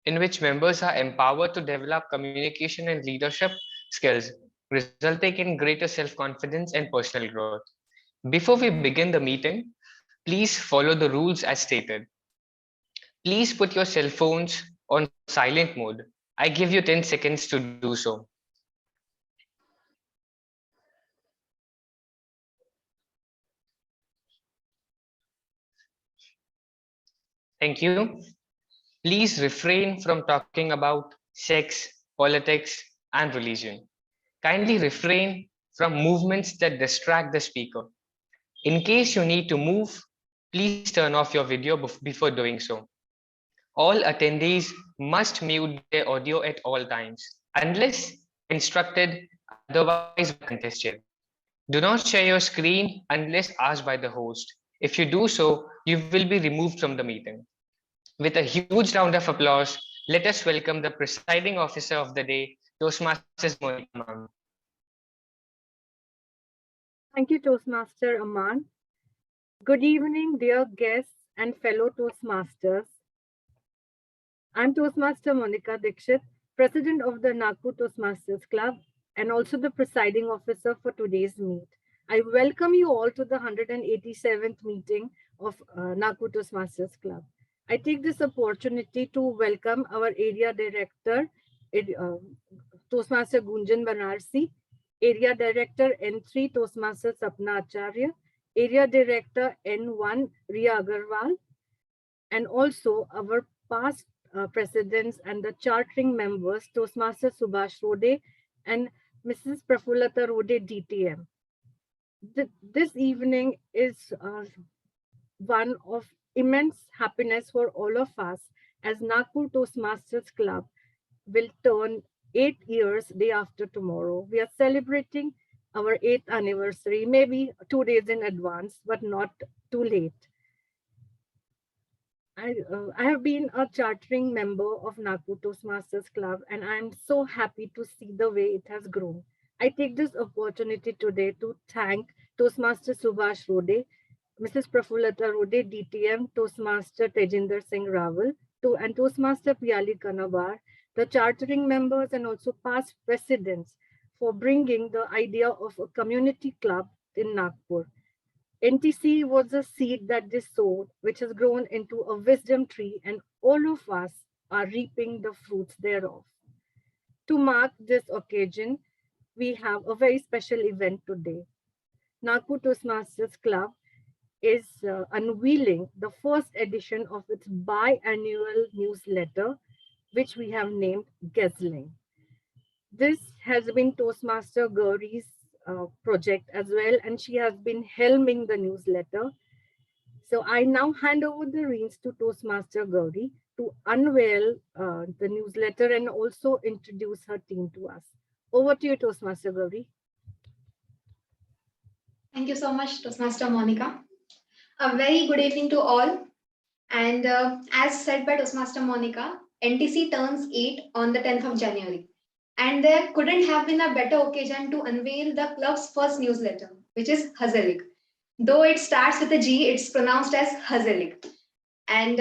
in which members are empowered to develop communication and leadership skills, resulting in greater self-confidence and personal growth. Before we begin the meeting, please follow the rules as stated. Please put your cell phones on silent mode. I give you 10 seconds to do so. Thank you. Please refrain from talking about sex, politics, and religion. Kindly refrain from movements that distract the speaker. In case you need to move, please turn off your video before doing so. All attendees must mute their audio at all times, unless instructed otherwise by the contestant. Do not share your screen unless asked by the host. If you do so, you will be removed from the meeting. With a huge round of applause, let us welcome the presiding officer of the day, Toastmasters Monica ma'am. Thank you, Toastmaster Aman. Good evening, dear guests and fellow Toastmasters. I'm Toastmaster Monica Dixit, President of the Nagpur Toastmasters Club and also the presiding officer for today's meet. I welcome you all to the 187th meeting of Nagpur Toastmasters Club. I take this opportunity to welcome our area director, Toastmaster Gunjan Banarsi, area director N3 Toastmaster Sapna Acharya, area director N1 Riya Agarwal, and also our past presidents and the chartering members, Toastmaster Subhash Rode and Mrs. Prafulata Rode, DTM. This evening is one of immense happiness for all of us, as Nagpur Toastmasters Club will turn 8 years day after tomorrow. We are celebrating our 8th anniversary, maybe 2 days in advance, but not too late. I have been a chartering member of Nagpur Toastmasters Club, and I'm so happy to see the way it has grown. I take this opportunity today to thank Toastmaster Subhash Rode, Mrs. Prafulata Rode, DTM, Toastmaster Tejinder Singh Rawal, and Toastmaster Piali Kanabar, the chartering members and also past presidents for bringing the idea of a community club in Nagpur. NTC was a seed that they sowed, which has grown into a wisdom tree, and all of us are reaping the fruits thereof. To mark this occasion, we have a very special event today. Nagpur Toastmasters Club is unveiling the first edition of its biannual newsletter, which we have named Guzzling. This has been Toastmaster Gauri's project as well, and she has been helming the newsletter. So I now hand over the reins to Toastmaster Gauri to unveil the newsletter and also introduce her team to us. Over to you, Toastmaster Gauri. Thank you so much, Toastmaster Monica. A very good evening to all. And as said by Toastmaster Monica, NTC turns 8 on the 10th of January. And there couldn't have been a better occasion to unveil the club's first newsletter, which is Hazalik. Though it starts with a G, it's pronounced as Hazalik. And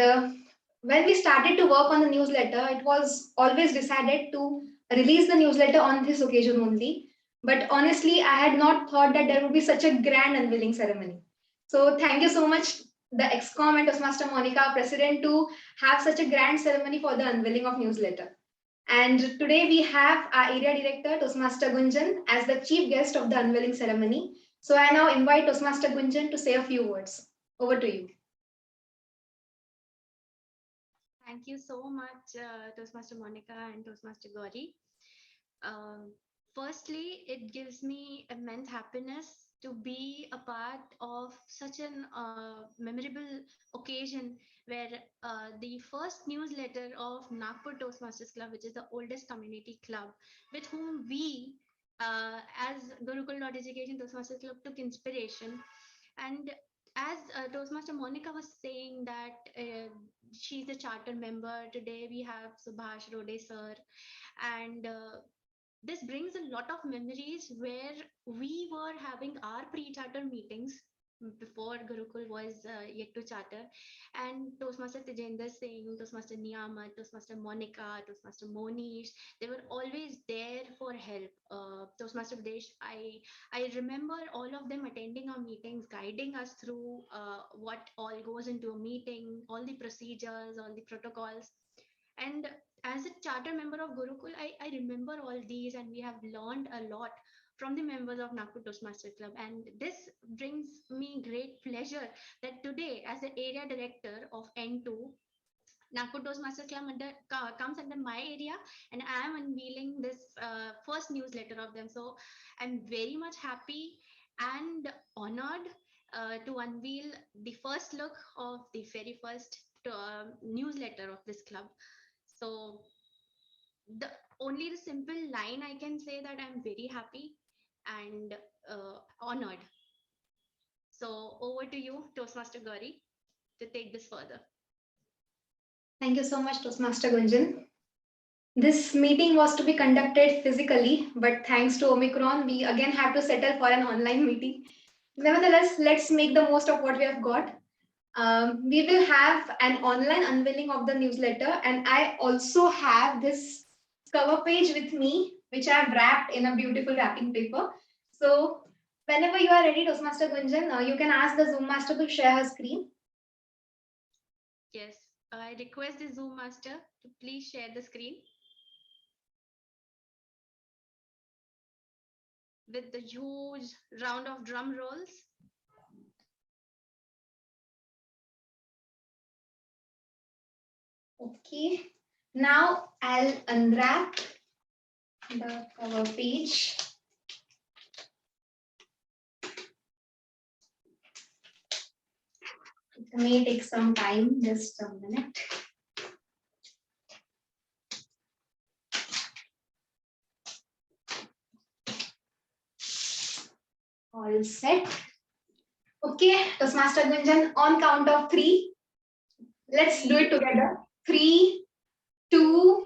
when we started to work on the newsletter, it was always decided to release the newsletter on this occasion only. But honestly, I had not thought that there would be such a grand unveiling ceremony. So thank you so much, the EXCOM and Toastmaster Monica, President, to have such a grand ceremony for the unveiling of newsletter. And today we have our area director, Toastmaster Gunjan, as the chief guest of the unveiling ceremony. So I now invite Toastmaster Gunjan to say a few words. Over to you. Thank you so much, Toastmaster Monica and Toastmaster Gauri. Firstly, it gives me immense happiness to be a part of such an memorable occasion where the first newsletter of Nagpur Toastmasters Club, which is the oldest community club, with whom we, as Gurukul.Education Toastmasters Club, took inspiration. And as Toastmaster Monica was saying that she's a charter member, today we have Subhash Rode sir, and this brings a lot of memories where we were having our pre-charter meetings before Gurukul was yet to charter. And Toastmaster Tejender Singh, Toastmaster Niyamat, Toastmaster Monica, Toastmaster Monish, they were always there for help. Toastmaster Desh, I remember all of them attending our meetings, guiding us through what all goes into a meeting, all the procedures, all the protocols. And as a charter member of Gurukul, I remember all these, and we have learned a lot from the members of Nagpur Toastmaster Club. And this brings me great pleasure that today, as the area director of N2, Nagpur Toastmaster Club comes under my area, and I am unveiling this first newsletter of them. So I'm very much happy and honored to unveil the first look of the very first newsletter of this club. So the only the simple line I can say that I'm very happy and honored. So over to you, Toastmaster Gauri, to take this further. Thank you so much, Toastmaster Gunjan. This meeting was to be conducted physically, but thanks to Omicron, we again have to settle for an online meeting. Nevertheless, let's make the most of what we have got. We will have an online unveiling of the newsletter, and I also have this cover page with me, which I have wrapped in a beautiful wrapping paper. So whenever you are ready, Toastmaster Gunjan, you can ask the Zoom Master to share her screen. Yes, I request the Zoom Master to please share the screen with the huge round of drum rolls. Okay, now I'll unwrap the cover page. It may take some time, just a minute. All set. Okay, Toastmaster Gunjan, on count of 3. Let's do it together. 3, 2,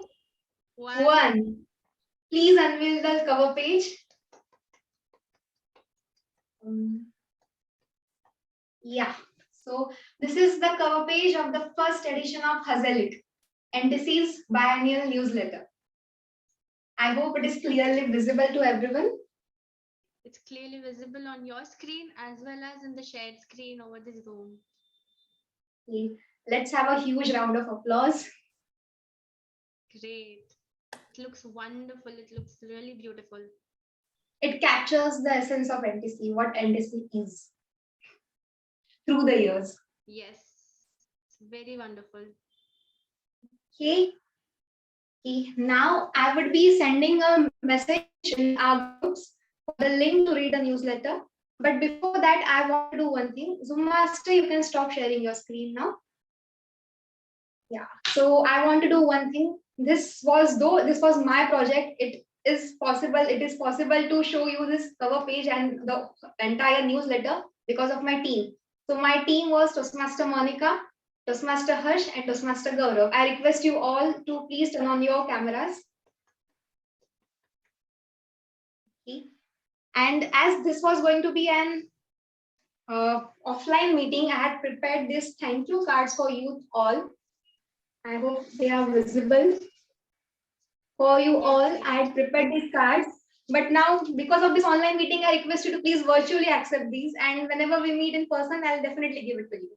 1. Please unveil the cover page. Yeah. So this is the cover page of the first edition of Hazel It, NTC's biennial newsletter. I hope it is clearly visible to everyone. It's clearly visible on your screen as well as in the shared screen over the Zoom. Okay. Let's have a huge round of applause. Great. It looks wonderful. It looks really beautiful. It captures the essence of NTC, what NTC is through the years. Yes, it's very wonderful. Okay. Okay. Now I would be sending a message in our groups for the link to read the newsletter. But before that, I want to do one thing. Zoom Master, you can stop sharing your screen now. Yeah. So I want to do one thing. This was my project. It is possible to show you this cover page and the entire newsletter because of my team. So my team was Toastmaster Monica, Toastmaster Harsh, and Toastmaster Gaurav. I request you all to please turn on your cameras. Okay. And as this was going to be an offline meeting, I had prepared these thank you cards for you all. I hope they are visible. For you all, I had prepared these cards. But now, because of this online meeting, I request you to please virtually accept these. And whenever we meet in person, I'll definitely give it to you.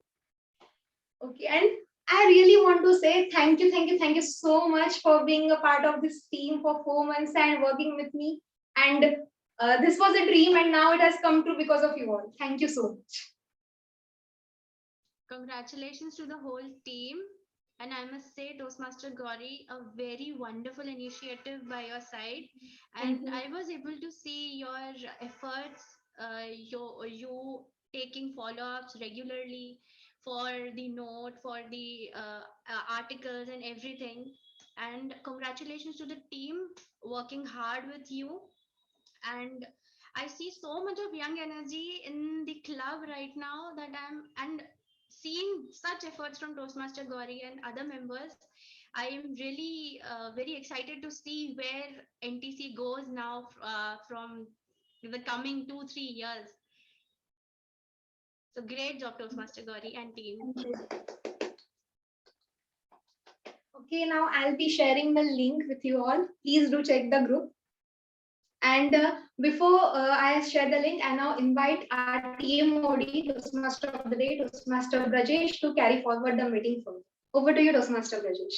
Okay, and I really want to say thank you so much for being a part of this team for 4 months and working with me. And this was a dream, and now it has come true because of you all. Thank you so much. Congratulations to the whole team. And I must say, Toastmaster Gauri, a very wonderful initiative by your side. And I was able to see your efforts, you taking follow-ups regularly for the note, for the articles and everything. And congratulations to the team working hard with you. And I see so much of young energy in the club right now that and seeing such efforts from Toastmaster Gauri and other members, I am really very excited to see where NTC goes now from the coming 2-3 years. So great job, Toastmaster Gauri and team. Thank you. Okay, now I'll be sharing the link with you all. Please do check the group. And before I share the link, I now invite our TMOD, Toastmaster of the Day, Toastmaster Brajesh, to carry forward the meeting further. Over to you, Toastmaster Brajesh.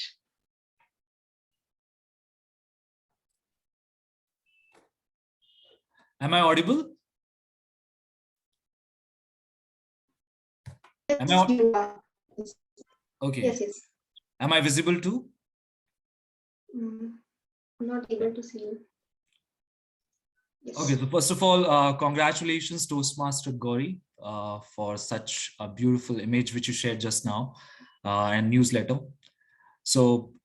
Am I audible? Am I You are. okay? Yes, yes. Am I visible too? I'm not able to see you. Yes. Okay, so first of all, congratulations, Toastmaster Gauri, for such a beautiful image which you shared just now, and newsletter. So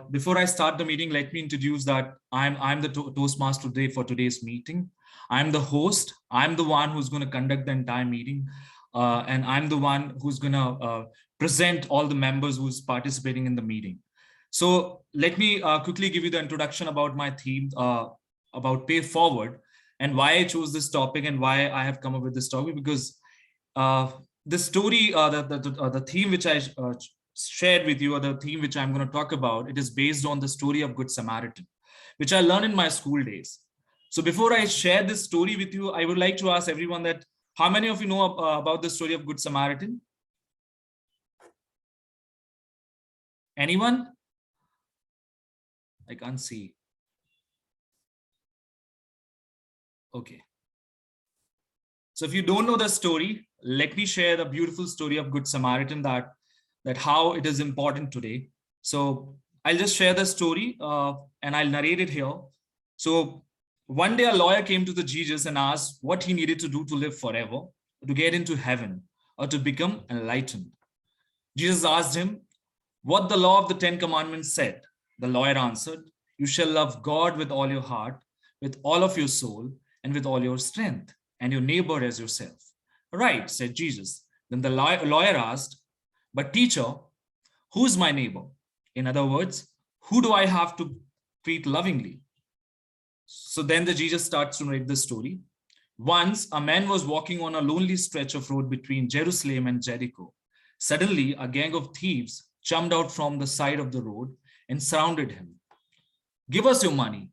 before I start the meeting, let me introduce that I'm the Toastmaster today for today's meeting. I'm the host. I'm the one who's going to conduct the entire meeting, and I'm the one who's going to present all the members who's participating in the meeting. So let me quickly give you the introduction about my theme, about pay forward, and why I chose this topic and why I have come up with this topic, because the story, the theme which I shared with you, or the theme which I'm going to talk about, it is based on the story of Good Samaritan, which I learned in my school days. So before I share this story with you, I would like to ask everyone that how many of you know about the story of Good Samaritan? Anyone? I can't see. Okay. So if you don't know the story, let me share the beautiful story of Good Samaritan, that how it is important today. So I'll just share the story and I'll narrate it here. So one day a lawyer came to the Jesus and asked what he needed to do to live forever, to get into heaven, or to become enlightened. Jesus asked him what the law of the 10 Commandments said. The lawyer answered, "You shall love God with all your heart, with all of your soul, and with all your strength, and your neighbor as yourself." "Right," said Jesus. Then the lawyer asked, "But teacher, who's my neighbor?" In other words, who do I have to treat lovingly? So then the Jesus starts to narrate the story. Once a man was walking on a lonely stretch of road between Jerusalem and Jericho. Suddenly, a gang of thieves jumped out from the side of the road and surrounded him. "Give us your money,"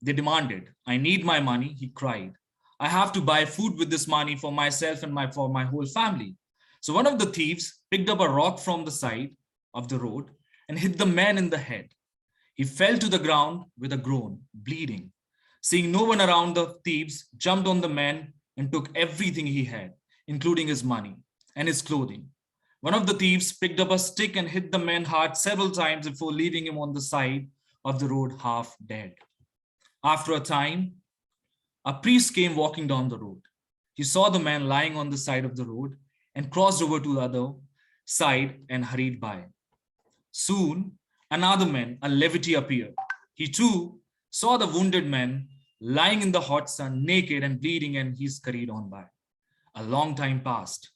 they demanded. "I need my money," he cried. "I have to buy food with this money for myself and for my whole family." So one of the thieves picked up a rock from the side of the road and hit the man in the head. He fell to the ground with a groan, bleeding. Seeing no one around, the thieves jumped on the man and took everything he had, including his money and his clothing. One of the thieves picked up a stick and hit the man hard several times before leaving him on the side of the road half dead. After a time, a priest came walking down the road. He saw the man lying on the side of the road and crossed over to the other side and hurried by. Soon, another man, a Levite, appeared. He too saw the wounded man lying in the hot sun, naked and bleeding, and he scurried on by. A long time passed.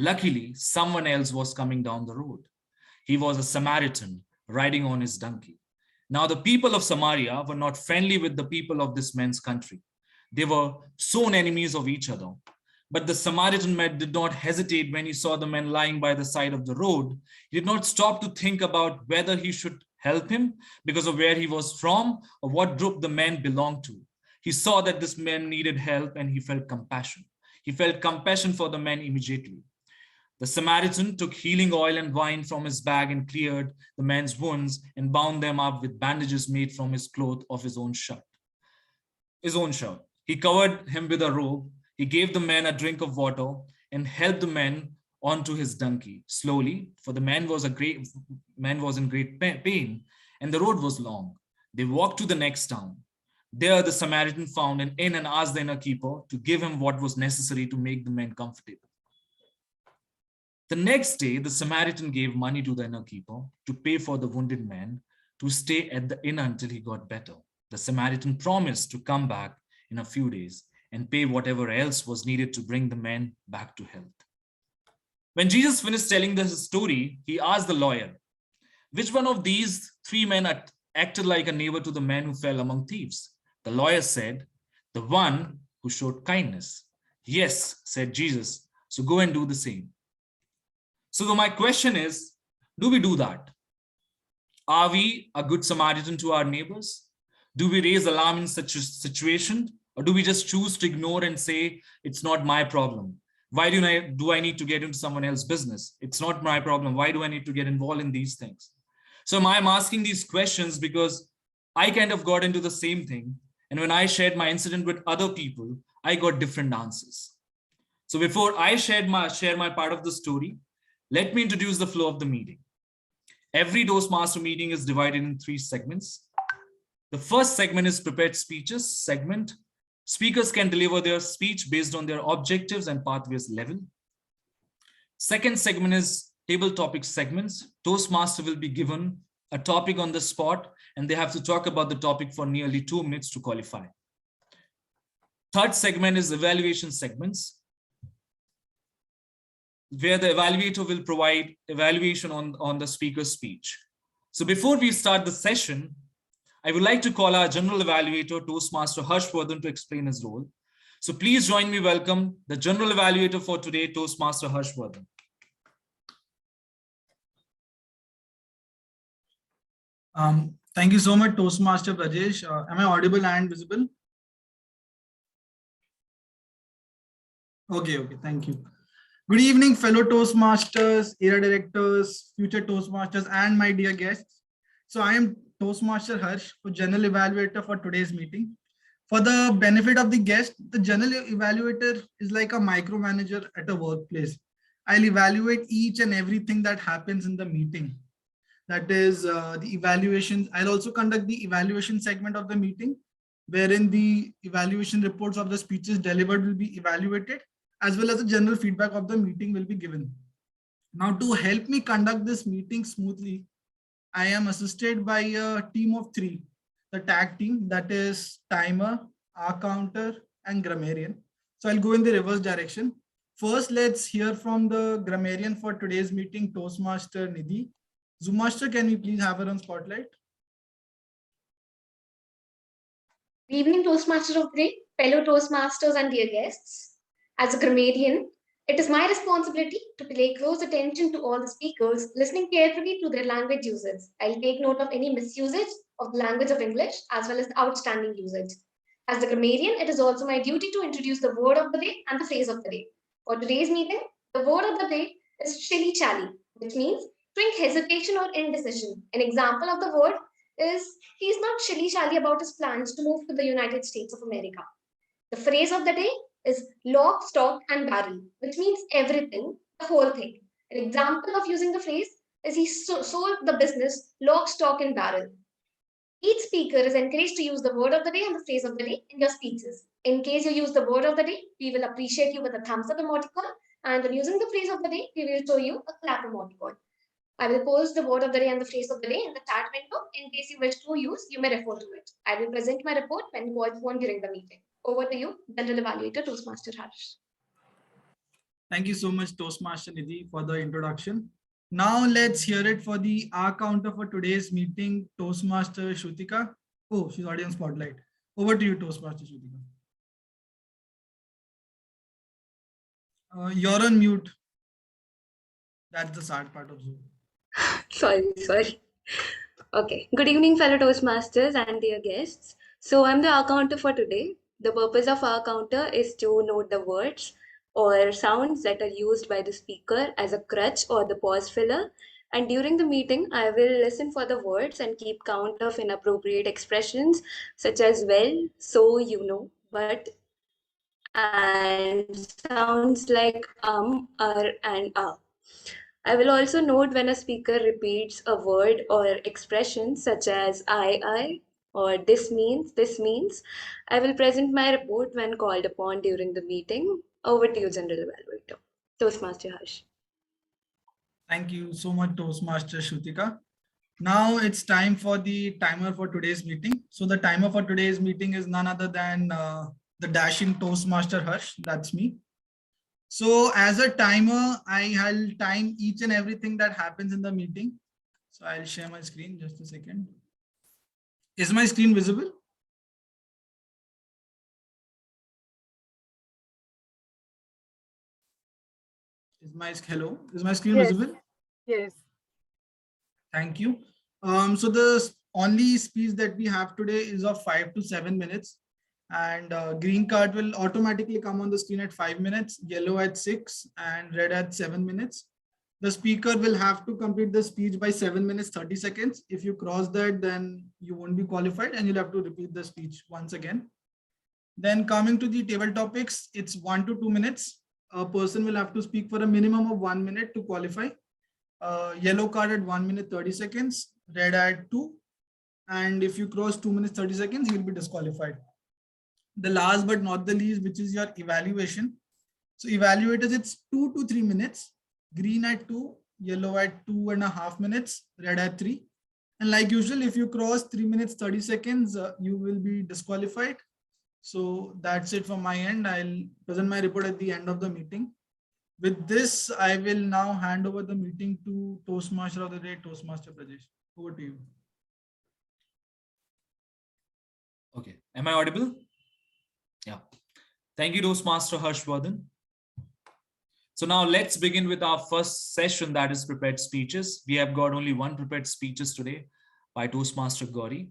Luckily, someone else was coming down the road. He was a Samaritan riding on his donkey. Now, the people of Samaria were not friendly with the people of this man's country. They were sworn enemies of each other. But the Samaritan man did not hesitate when he saw the man lying by the side of the road. He did not stop to think about whether he should help him because of where he was from or what group the man belonged to. He saw that this man needed help and he felt compassion. He felt compassion for the man immediately. The Samaritan took healing oil and wine from his bag and cleared the man's wounds and bound them up with bandages made from his cloth of his own shirt. He covered him with a robe. He gave the man a drink of water and helped the man onto his donkey slowly, for the man was in great pain and the road was long. They walked to the next town. There the Samaritan found an inn and asked the innkeeper to give him what was necessary to make the man comfortable. The next day, the Samaritan gave money to the innkeeper to pay for the wounded man to stay at the inn until he got better. The Samaritan promised to come back in a few days and pay whatever else was needed to bring the man back to health. When Jesus finished telling the story, he asked the lawyer, "Which one of these three men acted like a neighbor to the man who fell among thieves?" The lawyer said, "The one who showed kindness." "Yes," said Jesus, So go and do the same. So my question is, do we do that? Are we a good Samaritan to our neighbors? Do we raise alarm in such a situation? Or do we just choose to ignore and say, it's not my problem? Why do I need to get into someone else's business? It's not my problem. Why do I need to get involved in these things? So I'm asking these questions because I kind of got into the same thing. And when I shared my incident with other people, I got different answers. So before I share my part of the story, let me introduce the flow of the meeting. Every Toastmaster meeting is divided in 3 segments. The first segment is prepared speeches segment. Speakers can deliver their speech based on their objectives and pathways level. Second segment is table topic segments. Toastmaster will be given a topic on the spot and they have to talk about the topic for nearly 2 minutes to qualify. Third segment is evaluation segments, where the evaluator will provide evaluation on the speaker's speech. So before we start the session, I would like to call our general evaluator, Toastmaster Harshvardhan, to explain his role. So please join me welcome the general evaluator for today, Toastmaster Harshvardhan. Thank you so much, Toastmaster Brajesh. Am I audible and visible? Okay, thank you. Good evening, fellow Toastmasters, era directors, future Toastmasters, and my dear guests. So I am Toastmaster Harsh, General Evaluator for today's meeting. For the benefit of the guest, the General Evaluator is like a micromanager at a workplace. I'll evaluate each and everything that happens in the meeting. That is the evaluations. I'll also conduct the evaluation segment of the meeting, wherein the evaluation reports of the speeches delivered will be evaluated, as well as the general feedback of the meeting will be given. Now, to help me conduct this meeting smoothly, I am assisted by a team of 3, the tag team, that is timer, R-counter, and grammarian. So I'll go in the reverse direction. First, let's hear from the grammarian for today's meeting, Toastmaster Nidhi. Zoommaster, can we please have her on spotlight? Good evening, Toastmaster of the day, fellow Toastmasters and dear guests. As a grammarian, it is my responsibility to pay close attention to all the speakers, listening carefully to their language usage. I'll take note of any misusage of the language of English as well as the outstanding usage. As the grammarian, it is also my duty to introduce the word of the day and the phrase of the day. For today's meeting, the word of the day is shilly-chally, which means showing hesitation or indecision. An example of the word is he's not shilly-shally about his plans to move to the United States of America. The phrase of the day is lock, stock, and barrel, which means everything, the whole thing. An example of using the phrase is he sold the business lock, stock, and barrel. Each speaker is encouraged to use the word of the day and the phrase of the day in your speeches. In case you use the word of the day, we will appreciate you with a thumbs up emoticon, and when using the phrase of the day, we will show you a clap emoticon. I will post the word of the day and the phrase of the day in the chat window. In case you wish to use, you may refer to it. I will present my report when called upon during the meeting. Over to you, General Evaluator Toastmaster Harsh. Thank you so much, Toastmaster Nidhi, for the introduction. Now let's hear it for the R counter for today's meeting, Toastmaster Shrutika. Oh, she's already on spotlight. Over to you, Toastmaster Shrutika. You're on mute. That's the sad part of Zoom. Sorry. Okay. Good evening, fellow Toastmasters and dear guests. So I'm the R counter for today. The purpose of R counter is to note the words or sounds that are used by the speaker as a crutch or the pause filler. And during the meeting, I will listen for the words and keep count of inappropriate expressions such as well, so, you know, but, and sounds like and I will also note when a speaker repeats a word or expression such as I, or this means. I will present my report when called upon during the meeting. Over to you, General Evaluator. Toastmaster Harsh. Thank you so much, Toastmaster Shrutika. Now it's time for the timer for today's meeting. So the timer for today's meeting is none other than the dashing Toastmaster Harsh. That's me. So as a timer, I'll time each and everything that happens in the meeting. So I'll share my screen, just a second. Is my screen visible? Is my screen Yes. visible? Yes. Thank you. So the only speech that we have today is of 5 to 7 minutes, and green card will automatically come on the screen at 5 minutes, yellow at 6, and red at 7 minutes. The speaker will have to complete the speech by 7 minutes 30 seconds. If you cross that, then you won't be qualified and you'll have to repeat the speech once again. Then coming to the table topics, it's 1 to 2 minutes. A person will have to speak for a minimum of 1 minute to qualify. Yellow card at 1 minute 30 seconds, red at 2. And if you cross 2 minutes 30 seconds, you'll be disqualified. The last but not the least, which is your evaluation. So evaluators, it's 2 to 3 minutes, green at 2, yellow at 2.5 minutes, red at 3. And like usual, if you cross 3 minutes 30 seconds, you will be disqualified. So that's it from my end. I'll present my report at the end of the meeting. With this, I will now hand over the meeting to Toastmaster of the day, Toastmaster Prajesh. Over to you. Okay, am I audible? Yeah. Thank you, Toastmaster Harshvardhan. So now let's begin with our first session, that is prepared speeches. We have got only one prepared speeches today by Toastmaster Gauri.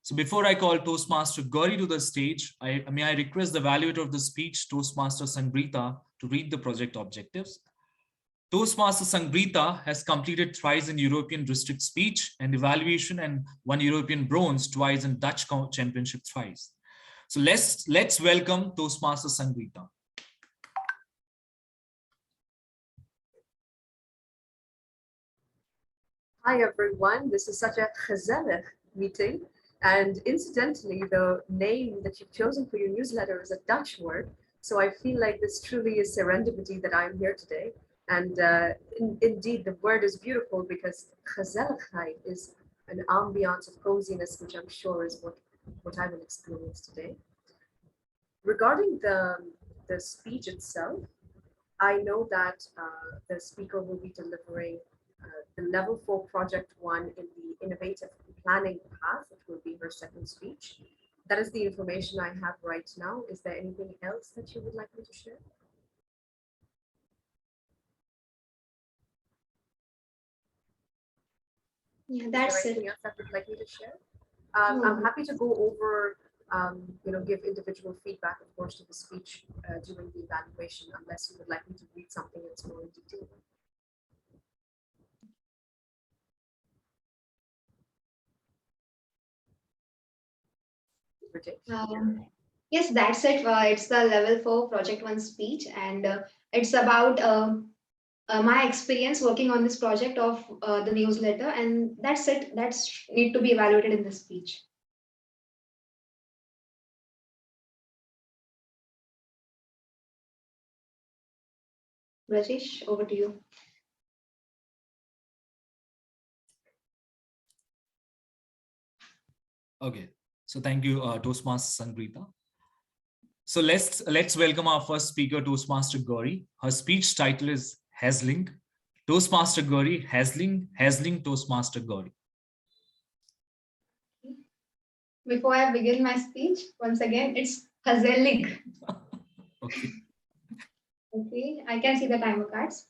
So before I call Toastmaster Gauri to the stage, may I request the evaluator of the speech, Toastmaster Sangrita, to read the project objectives. Toastmaster Sangrita has completed thrice in European district speech and evaluation and won European bronze twice in Dutch championship thrice. So let's welcome Toastmaster Sangrita. Hi everyone, this is such a gezellig meeting, and incidentally the name that you've chosen for your newsletter is a Dutch word, so I feel like this truly is serendipity that I'm here today. And indeed the word is beautiful because gezelligheid is an ambiance of coziness, which I'm sure is what I will experience today. Regarding the speech itself, I know that the speaker will be delivering the level 4 project 1 in the innovative planning path, which will be her second speech. That is the information I have right now. Is there anything else that you would like me to share? Yeah, that's anything it. else that you'd like me to share? I'm happy to go over, give individual feedback, of course, to the speech during the evaluation, unless you would like me to read something that's more in detail. Yes, that's it. It's the level 4 project 1 speech, and it's about my experience working on this project of the newsletter, and that's it. That's need to be evaluated in this speech. Rajesh, over to you. Okay, so thank you, Toastmaster Sangrita. So let's welcome our first speaker, Toastmaster Gauri. Her speech title is Hazzling. Toastmaster Gauri, Hazzling Toastmaster Gauri. Before I begin my speech, once again, it's Hazelig. Okay. Okay, I can see the timer cards.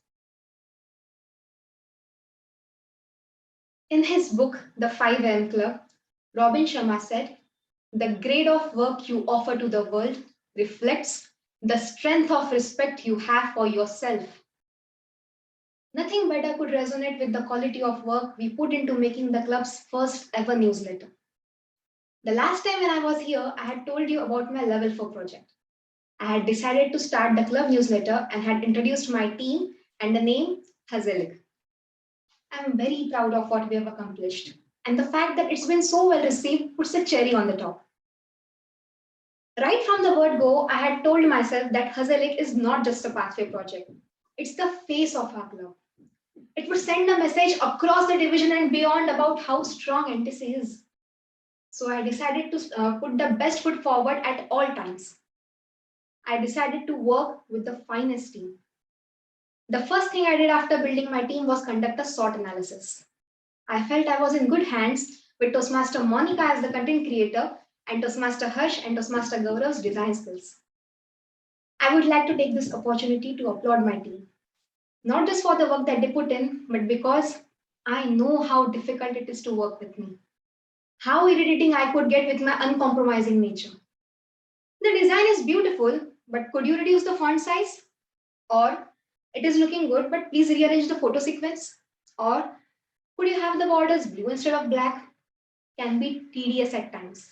In his book, The 5 AM Club, Robin Sharma said, "The grade of work you offer to the world reflects the strength of respect you have for yourself." Nothing better could resonate with the quality of work we put into making the club's first ever newsletter. The last time when I was here, I had told you about my level 4 project. I had decided to start the club newsletter and had introduced my team and the name Hazelig. I'm very proud of what we have accomplished, and the fact that it's been so well received puts a cherry on the top. Right from the word go, I had told myself that Hazelig is not just a pathway project. It's the face of our club. It would send a message across the division and beyond about how strong NTC is. So I decided to put the best foot forward at all times. I decided to work with the finest team. The first thing I did after building my team was conduct a SWOT analysis. I felt I was in good hands with Toastmaster Monica as the content creator and Toastmaster Harsh and Toastmaster Gaurav's design skills. I would like to take this opportunity to applaud my team. Not just for the work that they put in, but because I know how difficult it is to work with me, how irritating I could get with my uncompromising nature. The design is beautiful, but could you reduce the font size? Or it is looking good, but please rearrange the photo sequence? Or could you have the borders blue instead of black? Can be tedious at times.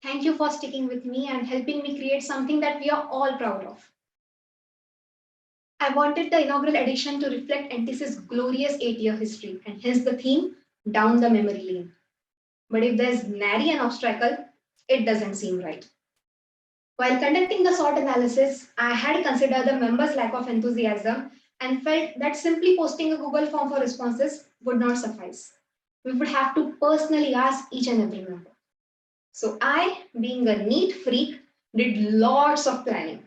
Thank you for sticking with me and helping me create something that we are all proud of. I wanted the inaugural edition to reflect NTC's glorious 8-year history, and hence the theme, Down the Memory Lane. But if there's nary an obstacle, it doesn't seem right. While conducting the SWOT analysis, I had considered the members' lack of enthusiasm and felt that simply posting a Google form for responses would not suffice. We would have to personally ask each and every member. So I, being a neat freak, did lots of planning.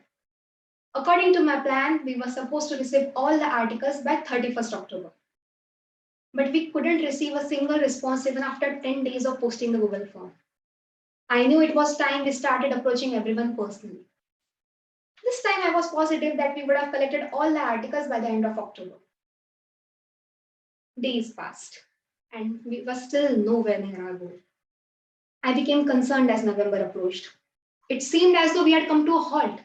According to my plan, we were supposed to receive all the articles by 31st October. But we couldn't receive a single response even after 10 days of posting the Google form. I knew it was time we started approaching everyone personally. This time I was positive that we would have collected all the articles by the end of October. Days passed, and we were still nowhere near our goal. I became concerned as November approached. It seemed as though we had come to a halt.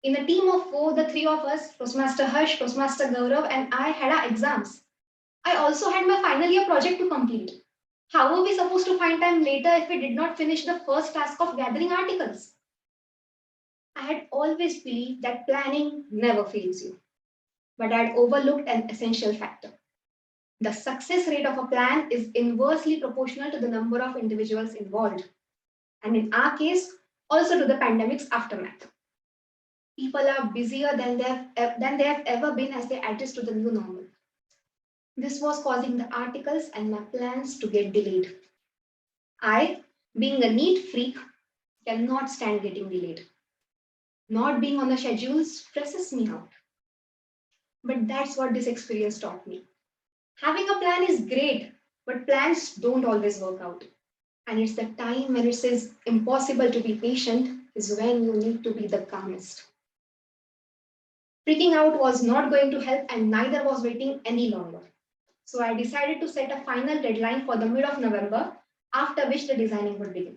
In a team of 4, the 3 of us, Toastmaster Harsh, Toastmaster Gaurav, and I had our exams. I also had my final year project to complete. How were we supposed to find time later if we did not finish the first task of gathering articles? I had always believed that planning never fails you, but I had overlooked an essential factor. The success rate of a plan is inversely proportional to the number of individuals involved, and in our case, also to the pandemic's aftermath. People are busier than they have ever been as they adjust to the new normal. This was causing the articles and my plans to get delayed. I, being a neat freak, cannot stand getting delayed. Not being on the schedule stresses me out. But that's what this experience taught me. Having a plan is great, but plans don't always work out. And it's the time when it says impossible to be patient is when you need to be the calmest. Freaking out was not going to help, and neither was waiting any longer. So I decided to set a final deadline for the mid of November, after which the designing would begin.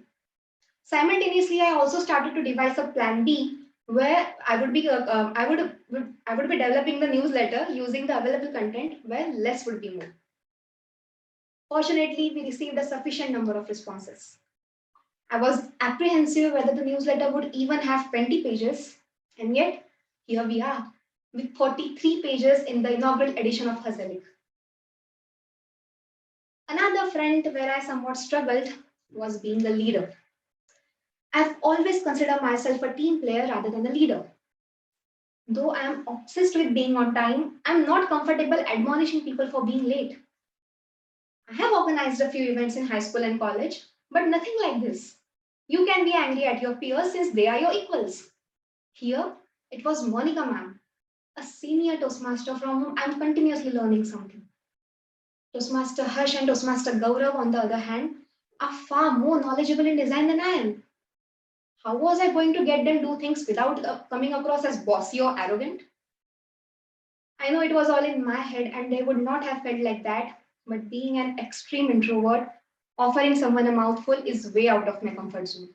Simultaneously, I also started to devise a plan B where I would be developing the newsletter using the available content where less would be more. Fortunately, we received a sufficient number of responses. I was apprehensive whether the newsletter would even have 20 pages, and yet here we are with 43 pages in the inaugural edition of Hazalik. Another front where I somewhat struggled was being a leader. I've always considered myself a team player rather than a leader. Though I am obsessed with being on time, I'm not comfortable admonishing people for being late. I have organized a few events in high school and college, but nothing like this. You can be angry at your peers since they are your equals. Here, it was Monica ma'am, a senior Toastmaster from whom I'm continuously learning something. Toastmaster Harsh and Toastmaster Gaurav, on the other hand, are far more knowledgeable in design than I am. How was I going to get them do things without coming across as bossy or arrogant? I know it was all in my head and they would not have felt like that, but being an extreme introvert, offering someone a mouthful is way out of my comfort zone.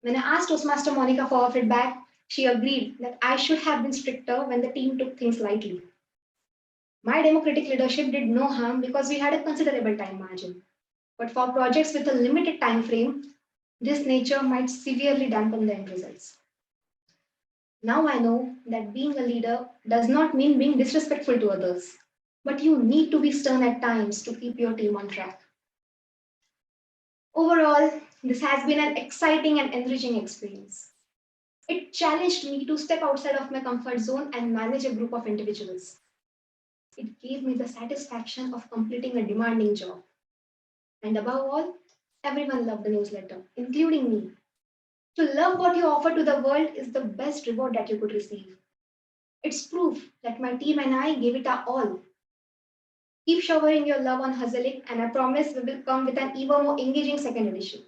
When I asked Toastmaster Monica for her feedback, she agreed that I should have been stricter when the team took things lightly. My democratic leadership did no harm because we had a considerable time margin. But for projects with a limited time frame, this nature might severely dampen the end results. Now I know that being a leader does not mean being disrespectful to others, but you need to be stern at times to keep your team on track. Overall, this has been an exciting and enriching experience. It challenged me to step outside of my comfort zone and manage a group of individuals. It gave me the satisfaction of completing a demanding job. And above all, everyone loved the newsletter, including me. To love what you offer to the world is the best reward that you could receive. It's proof that my team and I gave it our all. Keep showering your love on Hazalik, and I promise we will come with an even more engaging second edition.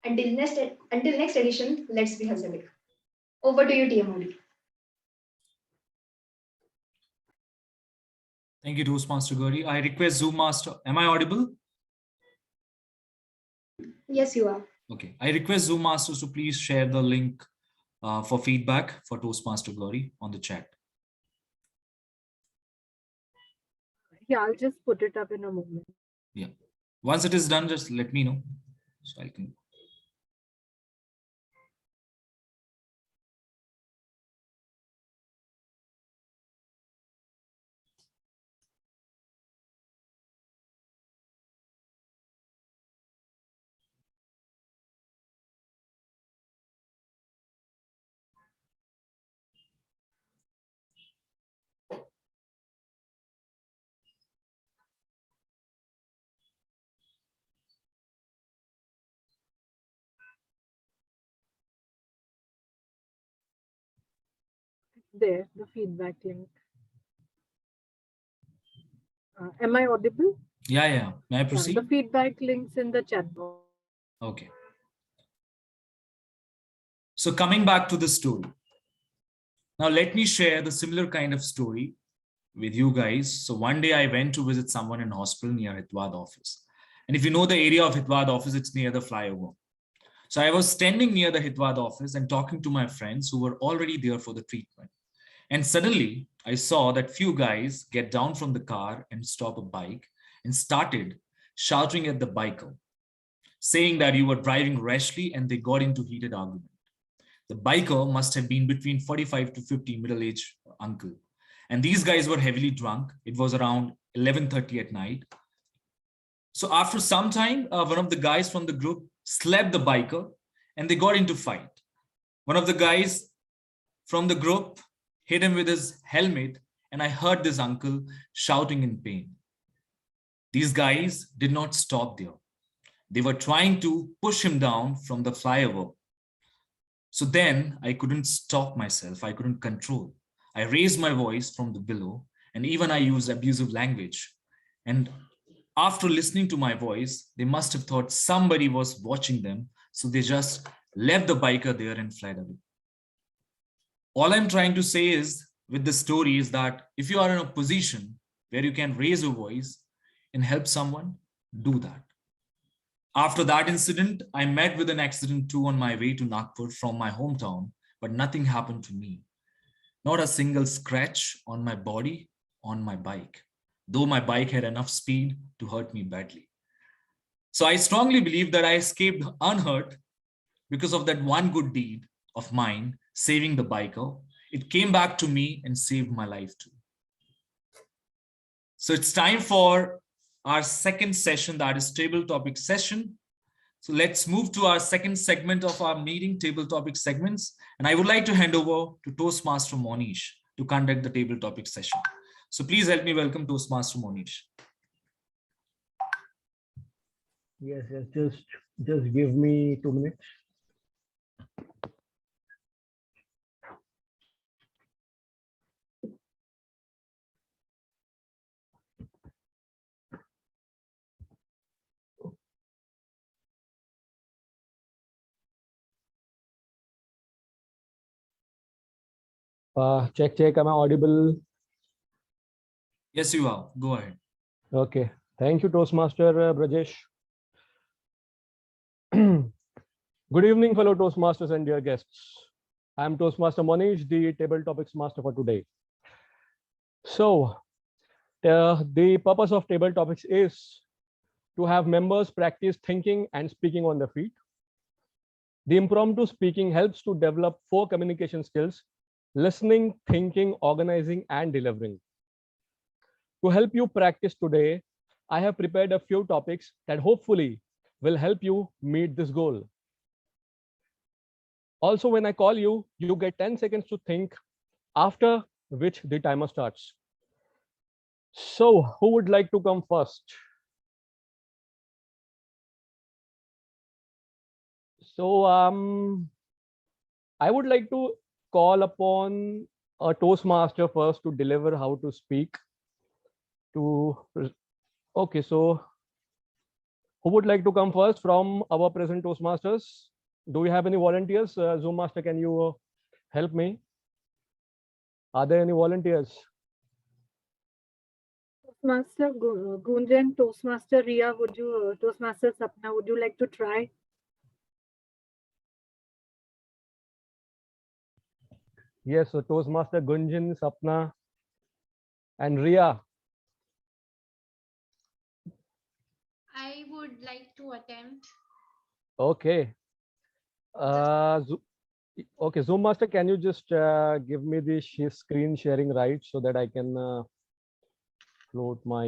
Until next edition, let's be Hazalik. Over to you, TMOD. Thank you, Toastmaster Gauri. I request Zoom Master. Am I audible? Yes, you are. Okay. I request Zoom Masters to please share the link for feedback for Toastmaster Gauri on the chat. Yeah, I'll just put it up in a moment. Yeah. Once it is done, just let me know so I can. There, the feedback link. Am I audible? Yeah, yeah. May I Yeah, proceed? the feedback links in the chat box. Okay. So coming back to the story. Now let me share the similar kind of story with you guys. So one day I went to visit someone in hospital near Hitwad office. And if you know the area of Hitwad office, it's near the flyover. So I was standing near the Hitwad office and talking to my friends who were already there for the treatment. And suddenly I saw that few guys get down from the car and stop a bike and started shouting at the biker, saying that you were driving rashly, and they got into heated argument. The biker must have been between 45 to 50 middle-aged uncle. And these guys were heavily drunk. It was around 11:30 at night. So after some time, one of the guys from the group slapped the biker and they got into fight. One of the guys from the group hit him with his helmet, and I heard this uncle shouting in pain. These guys did not stop there. They were trying to push him down from the flyover. So then I couldn't stop myself. I couldn't control. I raised my voice from the below, and even I used abusive language. And after listening to my voice, they must have thought somebody was watching them. So they just left the biker there and fled away. All I'm trying to say is with the story is that if you are in a position where you can raise your voice and help someone, do that. After that incident, I met with an accident too on my way to Nagpur from my hometown, but nothing happened to me. Not a single scratch on my body, on my bike, though my bike had enough speed to hurt me badly. So I strongly believe that I escaped unhurt because of that one good deed of mine, saving the biker. It came back to me and saved my life too. So it's time for our second session, that is table topic session. So let's move to our second segment of our meeting, table topic segments. And I would like to hand over to Toastmaster Monish to conduct the table topic session. So please help me welcome Toastmaster Monish. Yes, just give me 2 minutes. Check. Am I audible? Yes, you are. Go ahead. Okay. Thank you, Toastmaster Brajesh. Good evening, fellow Toastmasters and dear guests. I'm Toastmaster Monish, the table topics master for today. So, the purpose of table topics is to have members practice thinking and speaking on their feet. The impromptu speaking helps to develop 4 communication skills: listening, thinking, organizing, and delivering. To help you practice today, I have prepared a few topics that hopefully will help you meet this goal. Also, when I call you, you get 10 seconds to think, after which the timer starts. So, who would like to come first? So, I would like to call upon a Toastmaster first to deliver how to speak. Okay, so who would like to come first from our present Toastmasters? Do we have any volunteers? Zoom Master, can you help me? Are there any volunteers? Toastmaster Gunjan, Toastmaster Ria, would you, Toastmaster Sapna, would you like to try? Yes, so Toastmaster Gunjan, Sapna, and Ria. I would like to attempt. Okay. Okay, Zoom Master, can you just give me the screen sharing right so that I can float my.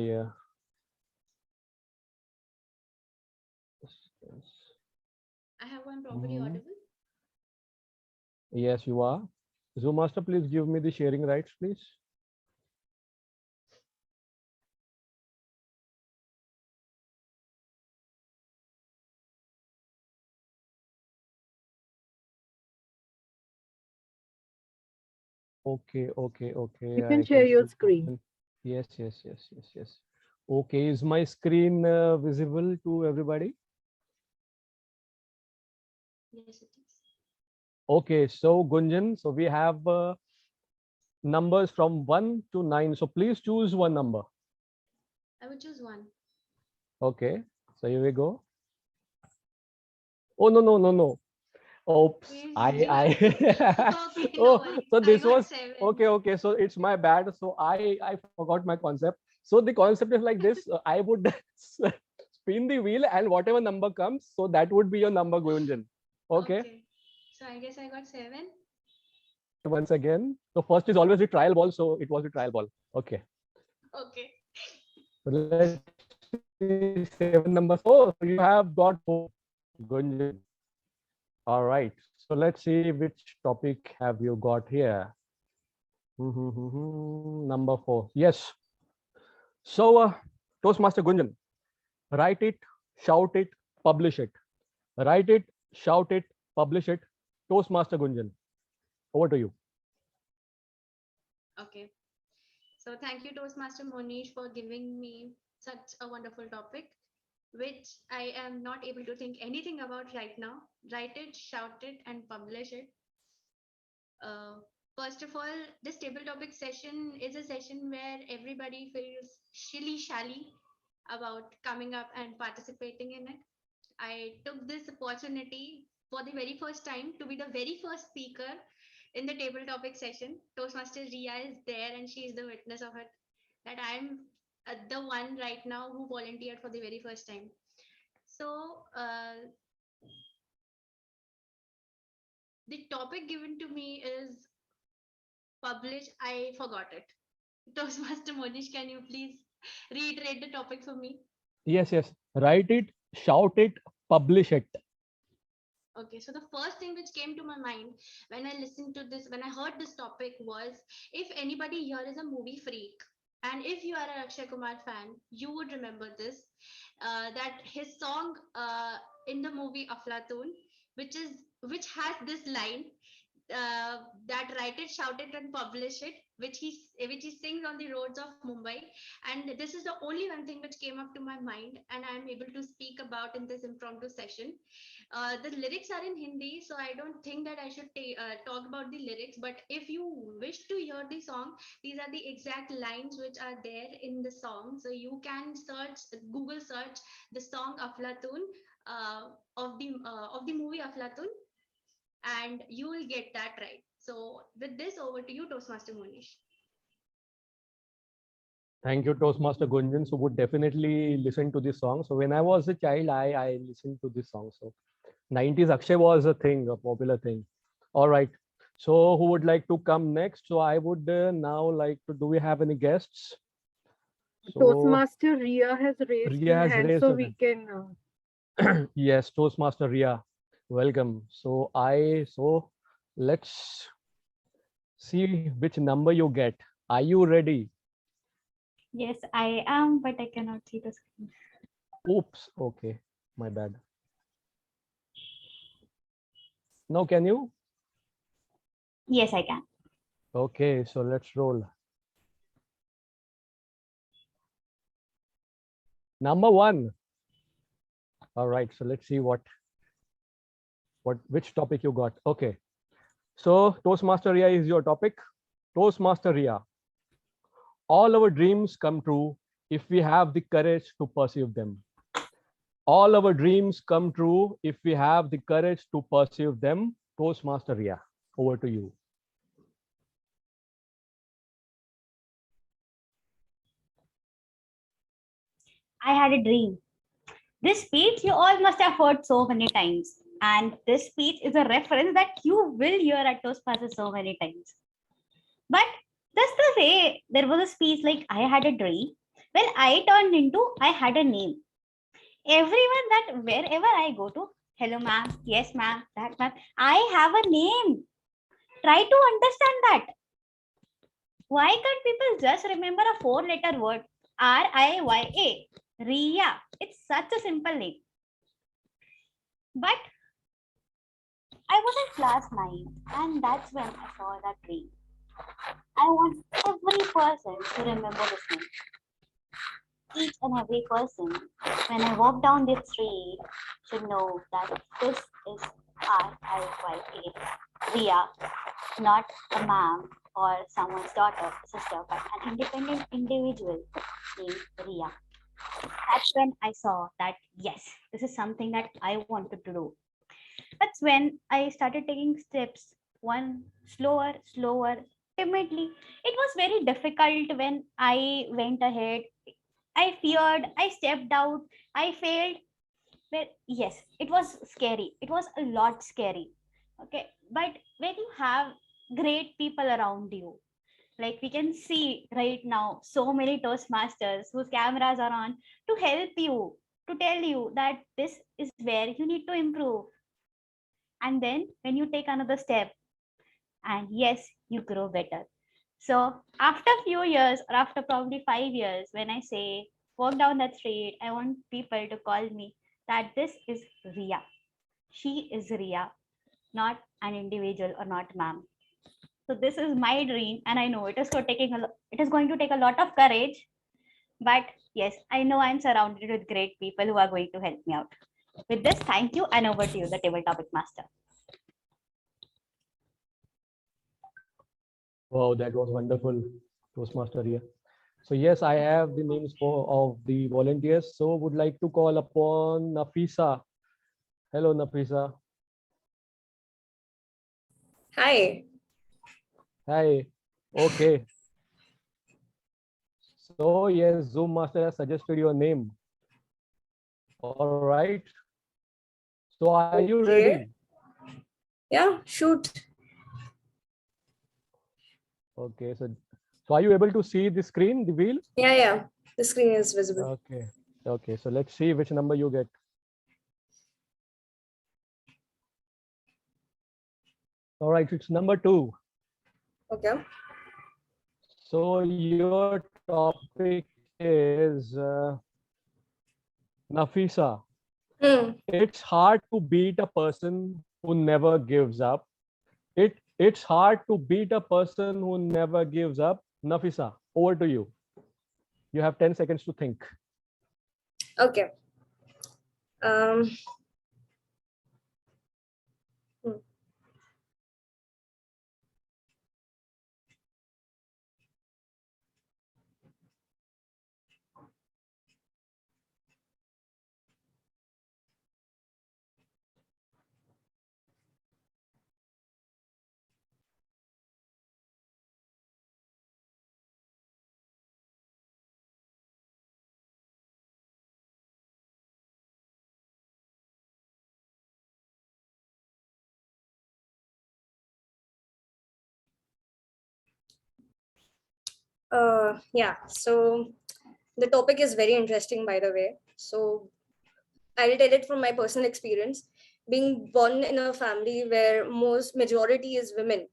I have one properly audible. Yes, you are. Zoom Master, please give me the sharing rights, please. Okay. You can share your screen. Yes. Okay, is my screen visible to everybody? Yes, it is. Okay, so Gunjan, so we have numbers from 1 to 9. So please choose one number. I would choose 1. Okay, so here we go. Oh, no. Oops, Please, I Okay, no oh, worries. so I this got was 7. okay. So it's my bad. So I forgot my concept. So the concept is like this. I would spin the wheel and whatever number comes, so that would be your number, Gunjan. Okay. So I guess I got 7. Once again. So first is always the trial ball. So it was the trial ball. Okay. Okay. So let's see 7 numbers. Oh, you have got 4, Gunjan. All right. So let's see which topic have you got here. Number 4. Yes. So Toastmaster Gunjan, write it, shout it, publish it. Write it, shout it, publish it. Toastmaster Gunjan, over to you. Okay. So thank you, Toastmaster Monish, for giving me such a wonderful topic, which I am not able to think anything about right now. Write it, shout it, and publish it. First of all, this table topic session is a session where everybody feels shilly-shally about coming up and participating in it. I took this opportunity for the very first time to be the very first speaker in the table topic session. Toastmaster Ria is there and she is the witness of it, that I'm the one right now who volunteered for the very first time. So the topic given to me is publish. I forgot it. Toastmaster Monish, can you please reiterate the topic for me? Yes. Write it, shout it, publish it. Okay, so the first thing which came to my mind when I listened to this, when I heard this topic was, if anybody here is a movie freak, and if you are a Akshay Kumar fan, you would remember this, that his song in the movie Aflatun, which has this line, that write it, shout it, and publish it, which he sings on the roads of Mumbai. And this is the only one thing which came up to my mind, and I am able to speak about in this impromptu session. The lyrics are in Hindi, so I don't think that I should talk about the lyrics. But if you wish to hear the song, these are the exact lines which are there in the song. So you can Google search the song Aflatun of the movie Aflatun, and you will get that right. So with this, over to you, Toastmaster Monish. Thank you, Toastmaster Gunjan. So would definitely listen to this song. So when I was a child, I listened to this song. So 90s Akshay was a thing, a popular thing. All right. So who would like to come next? So I would now like to, do we have any guests? So Toastmaster Ria has raised Ria her has hand, raised so her we hand. can. Yes, Toastmaster Ria, welcome. So let's see which number you get. Are you ready? Yes, I am, but I cannot see the screen. Oops, okay, my bad. Now can you? Yes, I can. Okay, so let's roll. Number 1. All right, so let's see which topic you got. Okay, so Toastmaster Ria is your topic. Toastmaster Ria, all our dreams come true if we have the courage to pursue them. All our dreams come true if we have the courage to pursue them. Toastmaster Ria, over to you. I had a dream. This speech you all must have heard so many times. And this speech is a reference that you will hear at Toastmasters so many times. But just the way there was a speech like I had a dream, well, I turned into I had a name. Everyone that wherever I go to, hello ma'am, yes ma'am, that ma'am, I have a name. Try to understand that. Why can't people just remember a 4-letter word? R-I-Y-A. Ria. It's such a simple name. But I was in class 9 and that's when I saw that dream. I want every person to remember this name. Each and every person, when I walk down the street, should know that this is R-I-Y-A. Ria, not a ma'am or someone's daughter, sister, but an independent individual named Ria. That's when I saw that, yes, this is something that I wanted to do. That's when I started taking steps, one slower, timidly. It was very difficult when I went ahead. I feared, I stepped out, I failed. But yes, it was scary. It was a lot scary. Okay. But when you have great people around you, like we can see right now, so many Toastmasters whose cameras are on to help you, to tell you that this is where you need to improve. And then when you take another step, and yes, you grow better. So after a few years, or after probably 5 years, when I say walk down that street, I want people to call me that this is Ria. She is Ria, not an individual or not ma'am. So this is my dream, and I know it is going to take a lot of courage. But yes, I know I'm surrounded with great people who are going to help me out. With this, thank you, and over to you, the table topic master. Wow, that was wonderful, Toastmaster Ria. So yes, I have the names of the volunteers. So would like to call upon Nafisa. Hello, Nafisa. Hi. Hi. Okay. So yes, Zoom Master has suggested your name. All right. So are you ready? Yeah, shoot. Okay. So are you able to see the screen, the wheel? Yeah. The screen is visible. Okay. Okay. So let's see which number you get. All right. It's number 2. Okay. So your topic is Nafisa. It's hard to beat a person who never gives up. It's hard to beat a person who never gives up. Nafisa, over to you. You have 10 seconds to think. Okay. Yeah, so the topic is very interesting, by the way. So I'll tell it from my personal experience. Being born in a family where majority is women,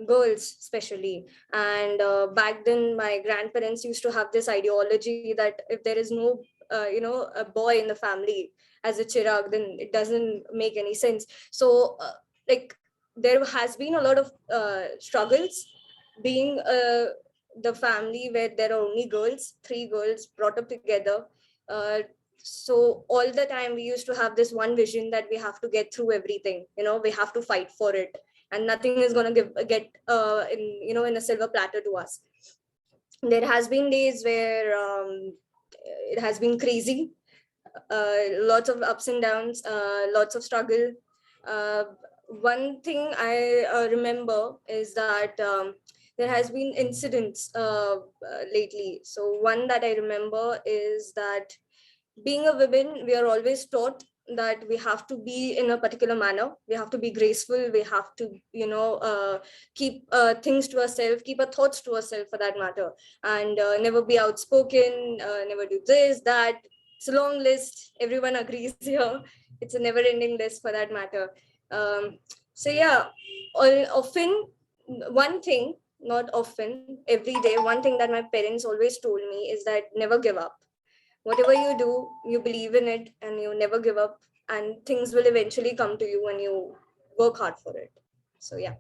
girls especially, and back then my grandparents used to have this ideology that if there is no a boy in the family as a chirag, then it doesn't make any sense. So like there has been a lot of struggles being the family where there are only girls, 3 girls brought up together. So all the time we used to have this one vision that we have to get through everything, we have to fight for it, and nothing is going to get in a silver platter to us. There has been days where it has been crazy. Lots of ups and downs, lots of struggle. One thing I remember is that there has been incidents lately. So one that I remember is that being a woman, we are always taught that we have to be in a particular manner. We have to be graceful. We have to, keep things to ourselves, keep our thoughts to ourselves for that matter, and never be outspoken, never do this, that. It's a long list. Everyone agrees here. It's a never-ending list for that matter. So yeah, often one thing, not often, every day, one thing that my parents always told me is that never give up. Whatever you do, you believe in it and you never give up, and things will eventually come to you when you work hard for it. So yeah.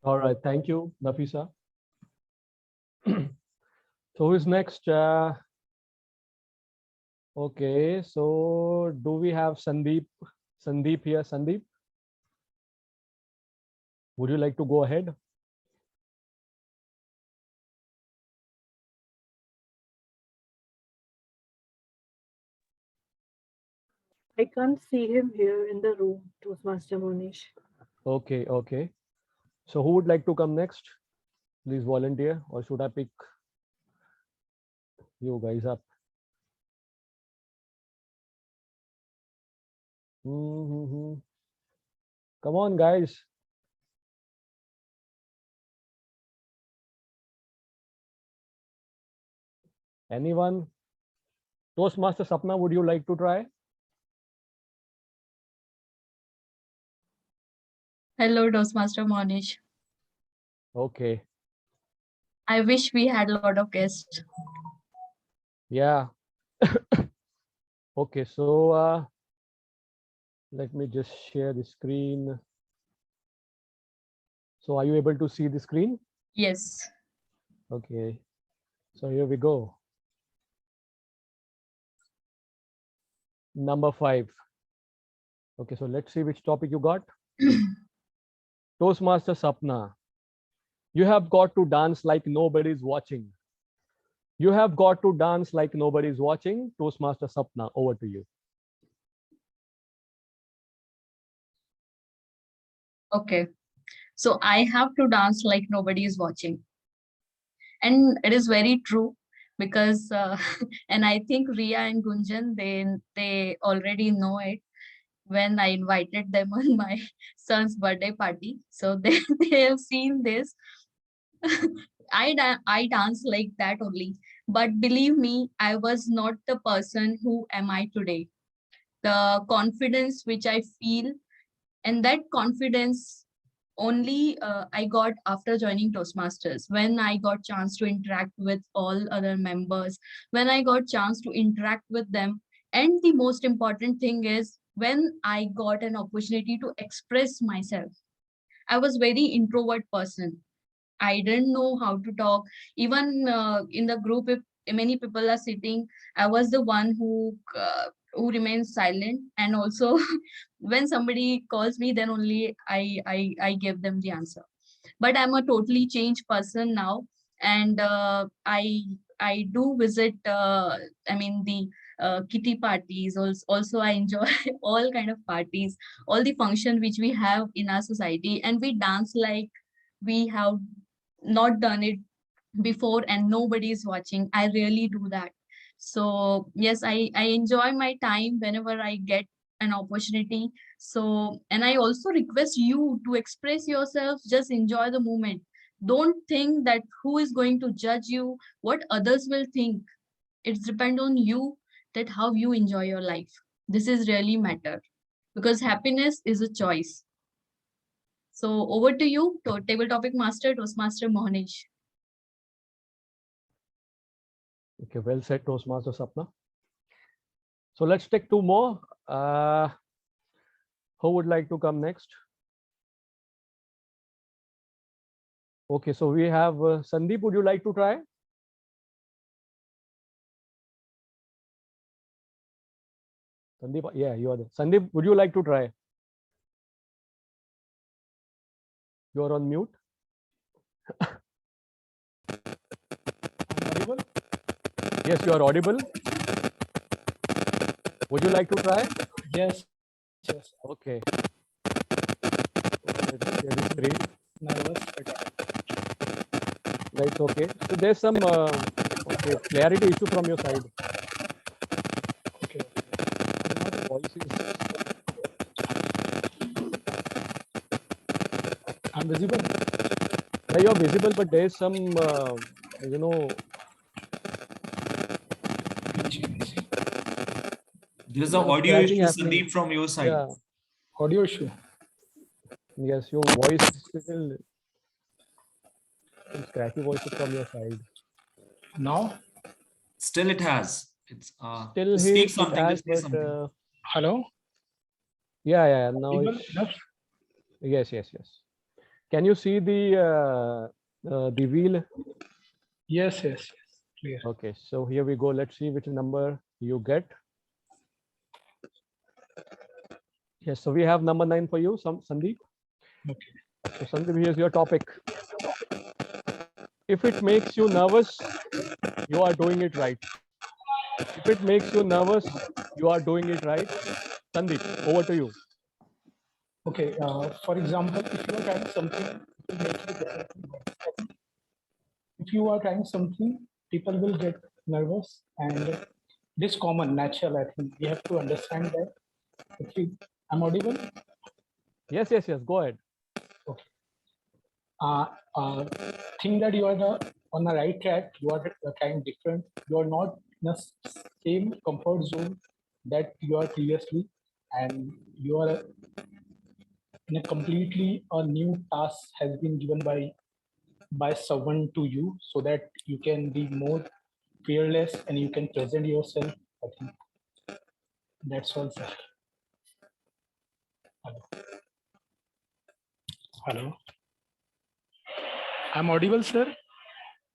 All right, thank you, Nafisa. So who's next? Okay, so do we have Sandeep? Sandeep here. Sandeep, would you like to go ahead? I can't see him here in the room, Toastmaster Monish. Okay, okay. So who would like to come next? Please volunteer, or should I pick you guys up? Come on, guys. Anyone? Toastmaster Sapna, would you like to try? Hello, Toastmaster Monish. Okay. I wish we had a lot of guests. Yeah. Okay, so let me just share the screen. So are you able to see the screen? Yes. Okay. So here we go. Number 5. Okay, so let's see which topic you got. Toastmaster Sapna. You have got to dance like nobody's watching. You have got to dance like nobody's watching. Toastmaster Sapna, over to you. Okay. So I have to dance like nobody is watching. And it is very true because, and I think Ria and Gunjan, they already know it when I invited them on my son's birthday party. So they have seen this. I dance like that only. But believe me, I was not the person who am I today. The confidence which I feel, and that confidence only I got after joining Toastmasters, when I got chance to interact with all other members, when I got chance to interact with them. And the most important thing is when I got an opportunity to express myself. I was very introvert person. I didn't know how to talk. Even in the group, if many people are sitting, I was the one who remains silent. And also, when somebody calls me, then only I give them the answer. But I'm a totally changed person now, and I do visit. I mean the kitty parties. Also, I enjoy all kind of parties, all the function which we have in our society, and we dance like we have not done it before and nobody is watching. I really do that. So yes, I enjoy my time whenever I get an opportunity. So, and I also request you to express yourself, just enjoy the moment. Don't think that who is going to judge you, what others will think. It's depend on you, that how you enjoy your life. This is really matter, because happiness is a choice. So over to you, table topic master, Toastmaster Mohanish. Okay, well said, Toastmaster Sapna. So let's take 2 more. Who would like to come next? Okay, so we have Sandeep. Would you like to try? Sandeep, yeah, you are there. Sandeep, would you like to try? You are on mute. Yes, you are audible. Would you like to try? Yes. Yes. Okay. Let me share the screen. Nervous. Right. Okay. So there's some okay, clarity issue from your side. Okay. Voice is I'm visible. yeah, you're visible, but there's some you know. There's an Some audio scratching issue, happening. Sandeep, from your side. Yeah. Audio issue. Yes, your voice is still some scratchy voices from your side. Now? Still it has. It's Still just he speak it something. has, Just say but something. Hello? yeah. Now Audible it's enough? yes. Can you see the wheel? Yes. Clear. Okay, so here we go. Let's see which number you get. Yes, so we have number 9 for you, Sandeep. Okay. So Sandeep, here's your topic. If it makes you nervous, you are doing it right. If it makes you nervous, you are doing it right. Sandeep, over to you. Okay. For example, if you are trying something, it will make you definitely. If you are trying something, people will get nervous, and this common, natural. I think we have to understand that. If you, I'm audible. Yes. Go ahead. Okay. Think that you are on the right track. You are trying different. You are not in the same comfort zone that you are previously, and you are in a completely a new task has been given by someone to you, so that you can be more fearless and you can present yourself. I think that's all, sir. Hello. I'm audible, sir?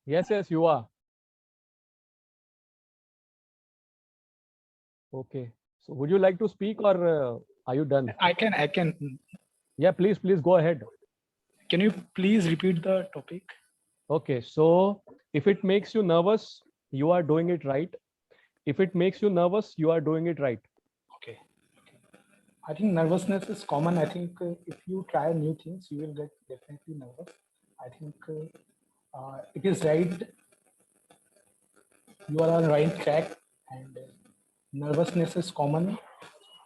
Yes, you are. Okay. So would you like to speak, or are you done? I can. Yeah, please go ahead. Can you please repeat the topic? Okay, so if it makes you nervous, you are doing it right. If it makes you nervous, you are doing it right. Okay. I think nervousness is common. I think if you try new things, you will get definitely nervous. I think it is right. You are on right track, and nervousness is common.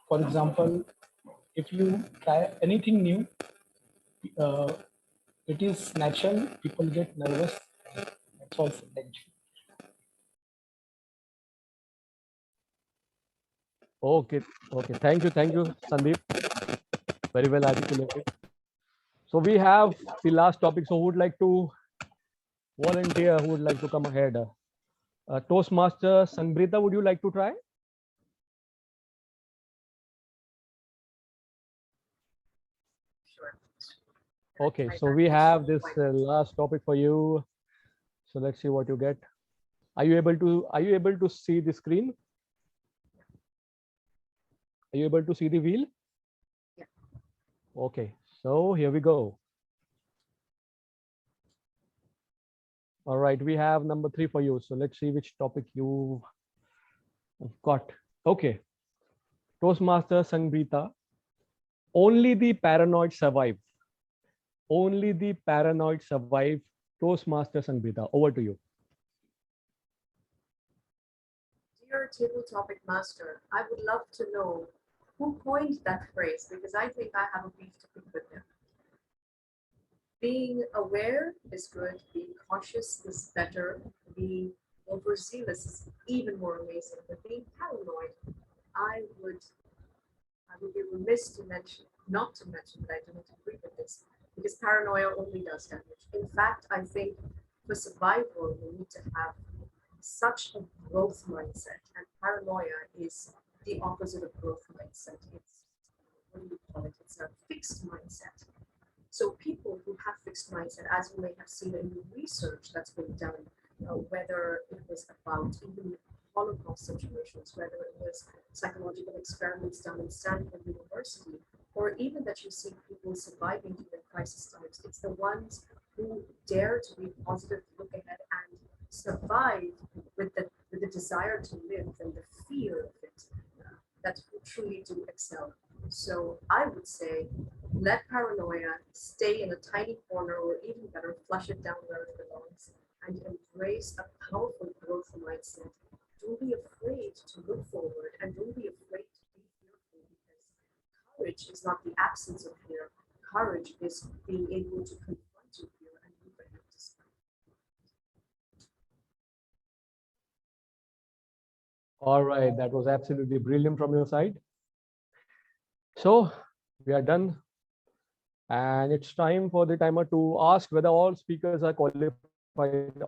For example, if you try anything new, uh, it is natural. People get nervous. That's all. Thank you. Okay. Thank you, Sandeep. Very well articulated. So we have the last topic. So who would like to volunteer? Who would like to come ahead? Toastmaster Sambrita, would you like to try? Sure. Okay, so we have this last topic for you. So let's see what you get. Are you able to see the screen? Are you able to see the wheel? Yeah. Okay, so here we go. All right, we have number 3 for you. So let's see which topic you have got. Okay, Toastmaster Sangrita. Only the paranoid survive. Only the paranoid survive. Toastmaster Sangrita, over to you. Dear table topic master, I would love to know who coined that phrase, because I think I have a beef to pick with him. Being aware is good, being cautious is better, being overzealous is even more amazing, but being paranoid, I would be remiss to mention, not to mention that I do not agree with this, because paranoia only does damage. In fact, I think for survival, we need to have such a growth mindset, and paranoia is the opposite of growth mindset. It's, what do you call it? It's a fixed mindset. So people who have fixed mindset, as you may have seen in the research that's been done, whether it was about even Holocaust situations, whether it was psychological experiments done in Stanford University, or even that you see people surviving during crisis times, it's the ones who dare to be positive, look ahead, and survive with the desire to live and the fear of it that truly do excel. So I would say, let paranoia stay in a tiny corner, or even better, flush it down where it belongs, and embrace a powerful growth mindset. Don't be afraid to look forward, and don't be afraid to be fearful, because courage is not the absence of fear. Courage is being able to confront your fear and move ahead despite. All right, that was absolutely brilliant from your side. So we are done. And it's time for the timer to ask whether all speakers are qualified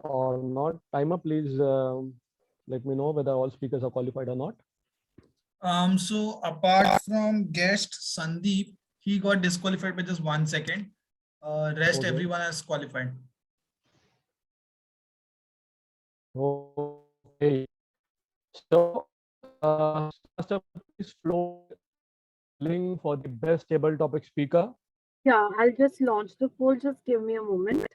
or not. Timer, please let me know whether all speakers are qualified or not. So apart from guest Sandeep, he got disqualified by just 1 second. Rest Okay. everyone is qualified. Okay. So, Master, please flow link for the best table topic speaker. Yeah, I'll just launch the poll. Just give me a moment.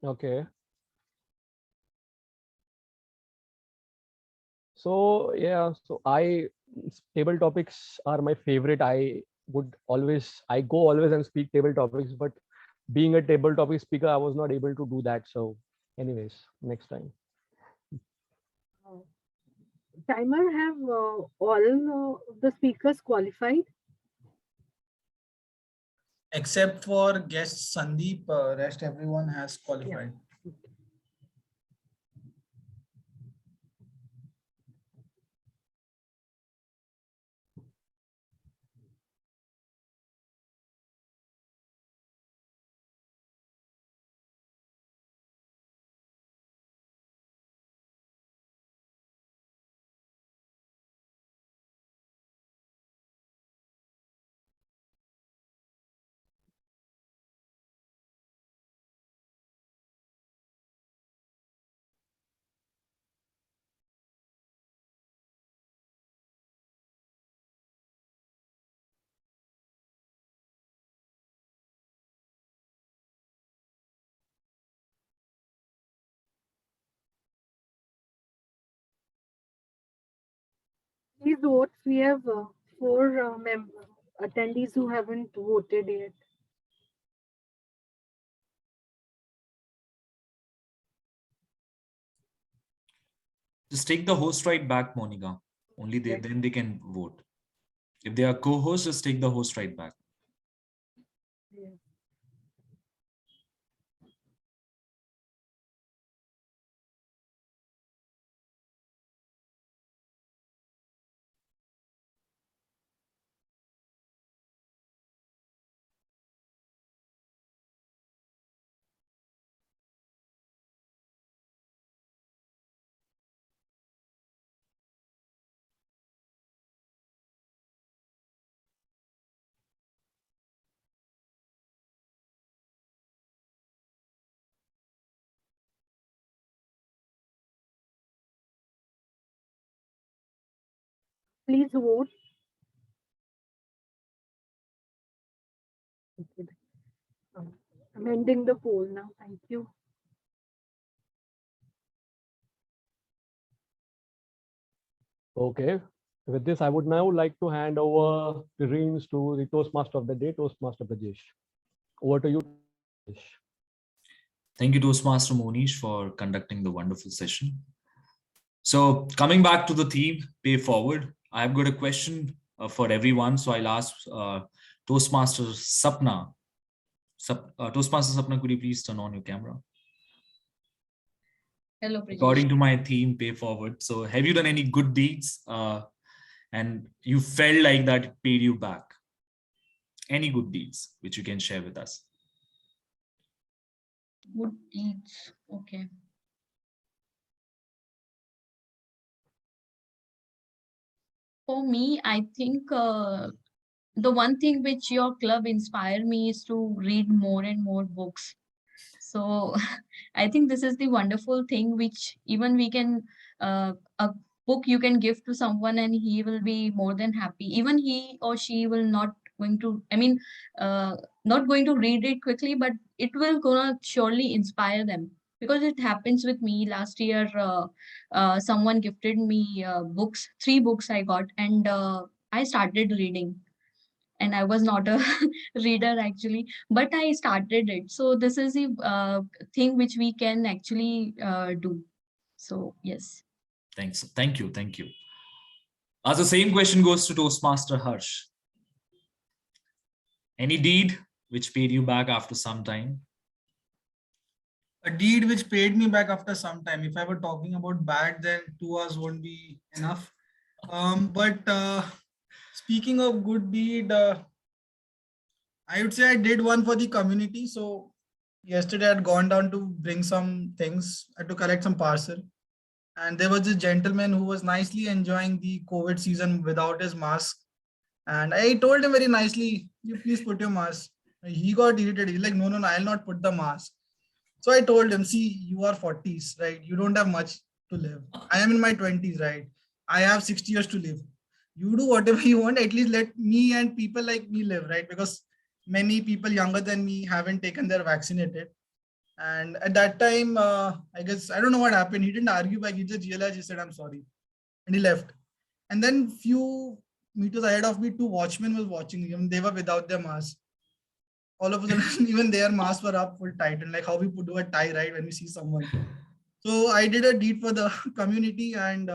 Okay. So yeah, so table topics are my favorite. I go always and speak table topics, but being a table topic speaker, I was not able to do that. So anyways, next time. Timer, have all the speakers qualified? Except for guest Sandeep, rest everyone has qualified. Yeah. Please vote. We have 4 attendees who haven't voted yet. Just take the host right back, Monica. Only then they can vote. If they are co-hosts, just take the host right back. Yeah. Please vote. Okay. I'm ending the poll now. Thank you. Okay. With this, I would now like to hand over the reins to the Toastmaster of the day, Toastmaster Brajesh. Over to you, Brajesh. Thank you, Toastmaster Monish, for conducting the wonderful session. So coming back to the theme, pay forward, I've got a question for everyone. So I'll ask Toastmaster Sapna. Toastmaster Sapna, could you please turn on your camera? Hello, Brajesh. According to my theme, pay forward. So have you done any good deeds and you felt like that it paid you back? Any good deeds which you can share with us? Good deeds. Okay. For me, I think the one thing which your club inspired me is to read more and more books. So I think this is the wonderful thing which even we can a book you can give to someone and he will be more than happy. Even he or she will not going to, not going to read it quickly, but it will gonna surely inspire them. because it happens with me. Last year, someone gifted me books, 3 books I got, and I started reading. And I was not a reader actually, but I started it. So this is the thing which we can actually do. So yes. Thanks. Thank you. Thank you. As the same question goes to Toastmaster Harsh. Any deed which paid you back after some time? A deed which paid me back after some time. If I were talking about bad, then 2 hours won't be enough. But speaking of good deed, I would say I did one for the community. So yesterday I'd gone down to bring some things, to collect some parcel. And there was this gentleman who was nicely enjoying the COVID season without his mask. And I told him very nicely, you please put your mask. He got irritated. He's like, no, no, no, I'll not put the mask. So I told him, see, you are 40s, right? You don't have much to live. I am in my 20s, right? I have 60 years to live. You do whatever you want, at least let me and people like me live, right? Because many people younger than me haven't taken their vaccinated. And at that time, I guess, I don't know what happened. He didn't argue back. He just realized, he said, I'm sorry. And he left. And then few meters ahead of me, 2 watchmen was watching him. They were without their mask. All of a sudden, even their masks were up full tight. And like how we do a tie, right, when we see someone. So I did a deed for the community, and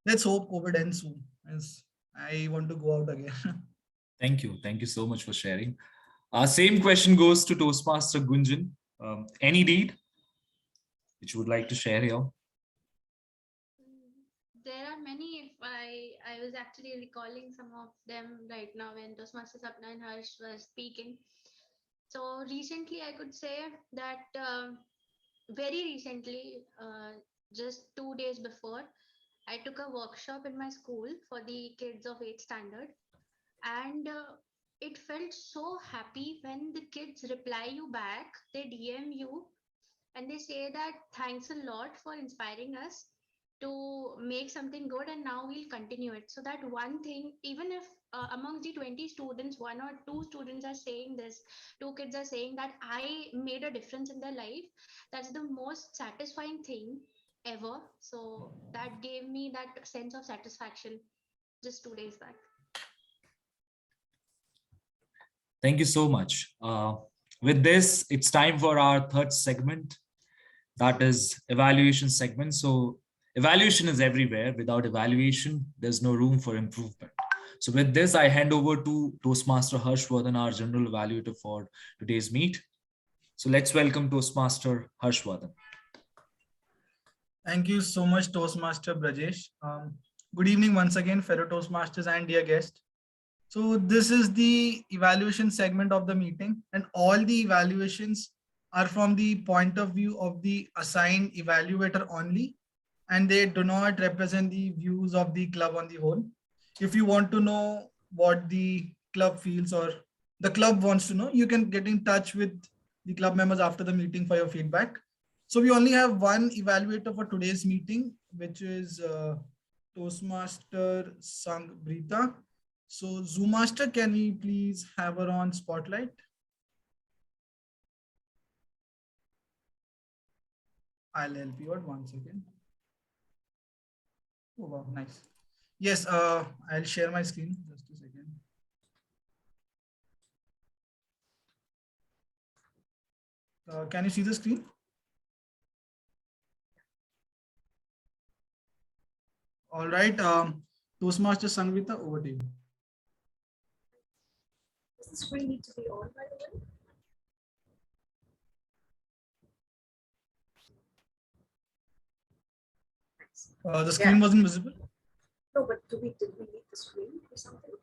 let's hope COVID ends soon. As I want to go out again. Thank you. Thank you so much for sharing. Same question goes to Toastmaster Gunjan. Any deed which you would like to share here? There are many. If I was actually recalling some of them right now when Toastmaster Sapna and Harsh were speaking. So recently, I could say that very recently, just 2 days before, I took a workshop in my school for the kids of 8th standard, and it felt so happy when the kids reply you back. They DM you and they say that thanks a lot for inspiring us to make something good, and now we'll continue it. So that one thing, even if amongst the 20 students 1 or 2 students are saying this, 2 kids are saying that I made a difference in their life, that's the most satisfying thing ever. So that gave me that sense of satisfaction just 2 days back. Thank you so much. With this, it's time for our third segment, that is evaluation segment. So evaluation is everywhere. Without evaluation, there's no room for improvement. So with this, I hand over to Toastmaster Harshvardhan, our general evaluator for today's meet. So let's welcome Toastmaster Harshvardhan. Thank you so much, Toastmaster Brajesh. Good evening once again, fellow Toastmasters and dear guests. So this is the evaluation segment of the meeting, and all the evaluations are from the point of view of the assigned evaluator only, and they do not represent the views of the club on the whole. If you want to know what the club feels or the club wants to know, you can get in touch with the club members after the meeting for your feedback. So we only have one evaluator for today's meeting, which is Toastmaster Samaritan. So Zoom Master, can we please have her on spotlight? I'll help you out 1 second. Oh wow, nice. Yes, I'll share my screen. Just a second. Can you see the screen? All right, Toastmaster Sangvita, over to you. Does the screen need to be on, by the way? The screen wasn't visible? No, but did we need the screen or something?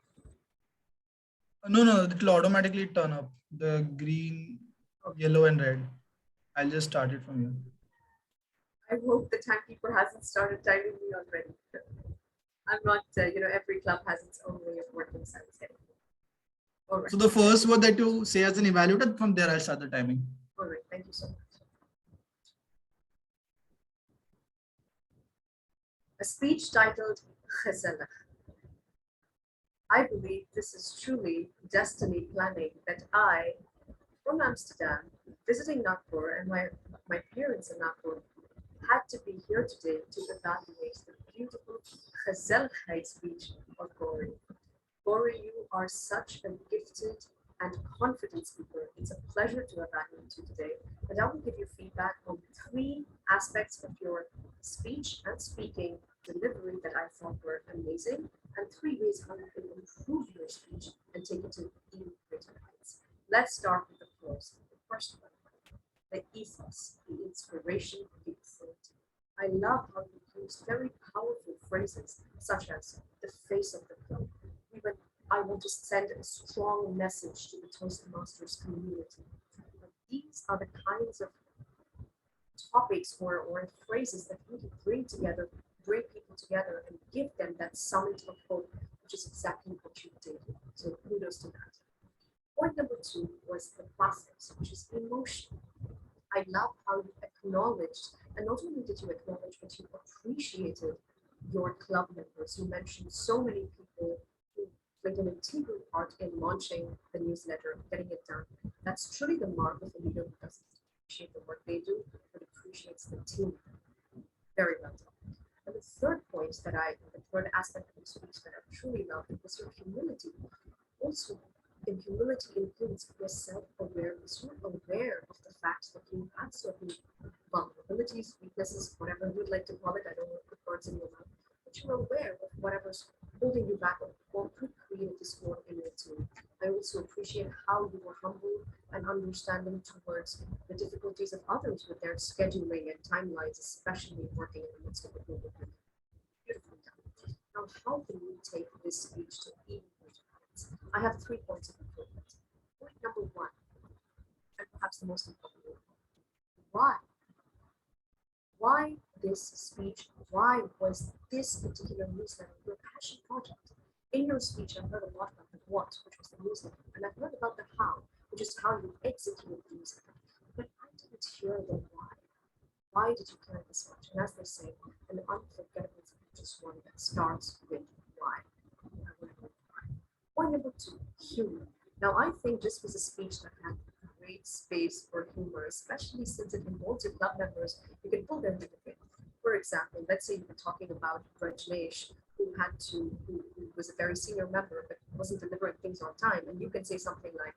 No, it will automatically turn up the green, yellow, and red. I'll just start it from here. I hope the timekeeper hasn't started timing me already. I'm not, every club has its own way of working. So all right. So the first word that you say as an evaluator, from there I'll start the timing. All right, thank you so much. A speech titled Khazana. I believe this is truly destiny planning that I, from Amsterdam, visiting Nagpur, and my parents in Nagpur had to be here today to evaluate the beautiful gezelligheid speech of Gauri. Gauri, you are such a gifted and confident speaker. It's a pleasure to evaluate you today. And I will give you feedback on three aspects of your speech and speaking delivery that I thought were amazing, and three ways how you can improve your speech and take it to even greater heights. Let's start with the pros. The first one, the ethos, the inspiration, the authority. I love how you use very powerful phrases such as the face of the club. Even I want to send a strong message to the Toastmasters community. These are the kinds of topics or phrases that really bring people together and give them that summit of hope, which is exactly what you did. So kudos to that. Point number two was the plastics, which is emotion. I love how you acknowledged, and not only did you acknowledge, but you appreciated your club members. You mentioned so many people who played an integral part in launching the newsletter, getting it done. That's truly the mark of a leader who doesn't appreciate the work they do, but appreciates the team. Very well done. And the third aspect of the speech that I truly loved was your humility. Also, in humility includes your self-awareness. You're aware of the fact that you have certain vulnerabilities, weaknesses, whatever you'd like to call it. I don't want to put words in your mouth, but you're aware of whatever's holding you back or could create a discord in your team. I also appreciate how you were humble and understanding towards the difficulties of others with their scheduling and timelines, especially working in the midst of a global pandemic. Beautifully done. Now, how can we take this speech to even greater heights? I have 3 points of improvement. Point number one, and perhaps the most important one, why? Why this speech? Why was this particular newsletter your passion project? In your speech, I've heard a lot about the what, which was the newsletter, and I've heard about the how, which is how you execute the newsletter. But I didn't hear the why. Why did you care this much? And as they say, an unforgettable speech is one that starts with why. Point number two, humor. Now, I think this was a speech that had great space for humor, especially since it involves your club members. You can pull them with it. For example, let's say you were talking about Rajneesh, who was a very senior member but wasn't delivering things on time, and you can say something like,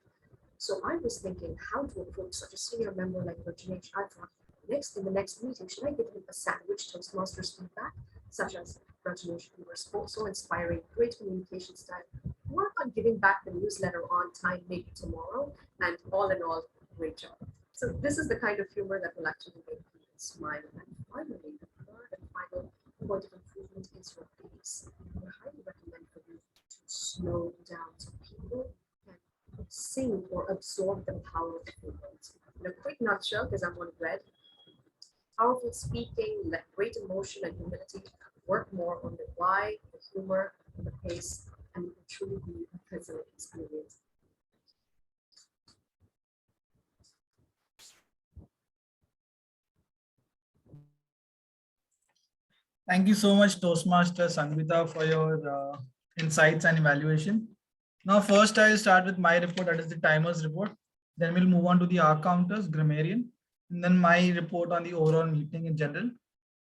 so I was thinking how to approach such a senior member like Rajneesh. I thought, in the next meeting, should I give him a sandwich Toastmasters feedback, such as Rajneesh, you were so inspiring, great communication style. Work on giving back the newsletter on time, maybe tomorrow, and all in all, great job. So this is the kind of humor that will actually make people smile. And finally, the third and final point of improvement is your pace. I highly recommend for you to slow down so people can sing or absorb the power of your words. In a quick nutshell, because I'm on red, powerful speaking, great emotion and humility, work more on the why, the humor, the pace, and it will truly be a pleasant experience. Thank you so much, Toastmaster Sangeeta, for your insights and evaluation. Now, first I'll start with my report, that is the timers report. Then we'll move on to the R counters, Grammarian, and then my report on the overall meeting in general.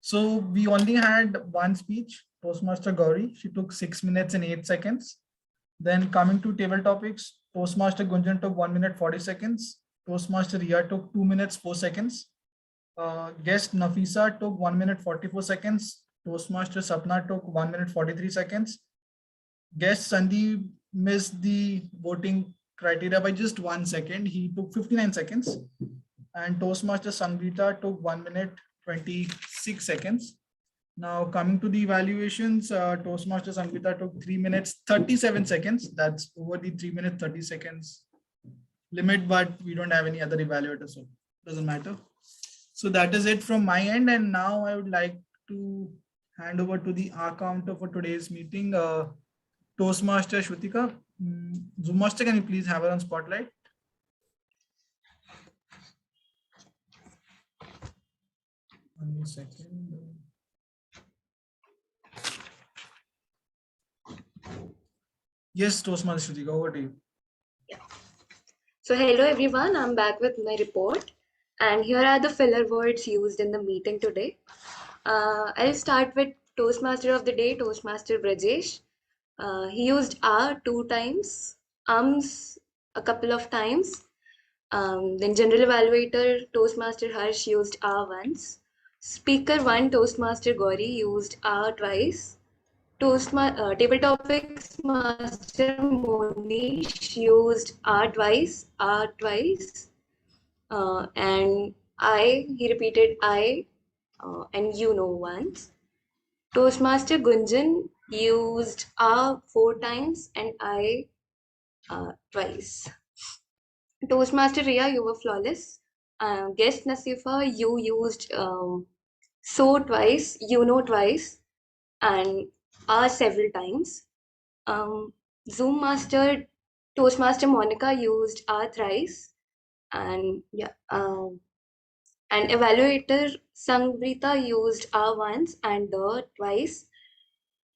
So we only had one speech, Toastmaster Gauri. She took 6 minutes and 8 seconds. Then coming to table topics, Toastmaster Gunjan took 1 minute 40 seconds. Toastmaster Ria took 2 minutes 4 seconds. Guest Nafisa took 1 minute 44 seconds. Toastmaster Sapna took 1 minute 43 seconds. Guest Sandeep missed the voting criteria by just 1 second. He took 59 seconds. And Toastmaster Sangeeta took 1 minute 26 seconds. Now coming to the evaluations, Toastmaster Sangeeta took 3 minutes 37 seconds. That's over the 3 minutes 30 seconds limit, but we don't have any other evaluator, so it doesn't matter. So that is it from my end. And now I would like to hand over to the R counter for today's meeting. Toastmaster Shrutika, Zoom Master, can you please have her on spotlight? One second. Yes, Toastmaster Shrutika, over to you. Yeah. So hello everyone, I'm back with my report. And here are the filler words used in the meeting today. I'll start with Toastmaster of the day, Toastmaster Brajesh. He used two times, a couple of times. Then General Evaluator, Toastmaster Harsh used once. Speaker 1, Toastmaster Gauri used twice. Table Topics Master Monish used twice. And he repeated and once. Toastmaster Gunjan used four times and twice. Toastmaster Riya, you were flawless. Guest Nasifa, you used so twice, twice, and several times. Zoom Master, Toastmaster Monica used thrice, and and Evaluator Samaritan used once and twice.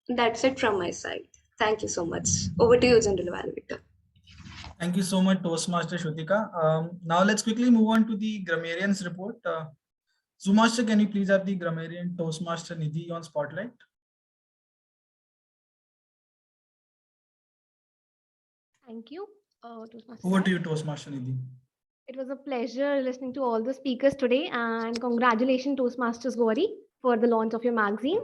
That's it from my side. Thank you so much. Over to you, General Evaluator. Thank you so much, Toastmaster Shrutika. Now let's quickly move on to the grammarian's report. Zumaster, can you please have the grammarian Toastmaster Nidhi on spotlight? Thank you, Toastmaster. Over to you, Toastmaster Nidhi. It was a pleasure listening to all the speakers today, and congratulations, Toastmasters Gauri, for the launch of your magazine.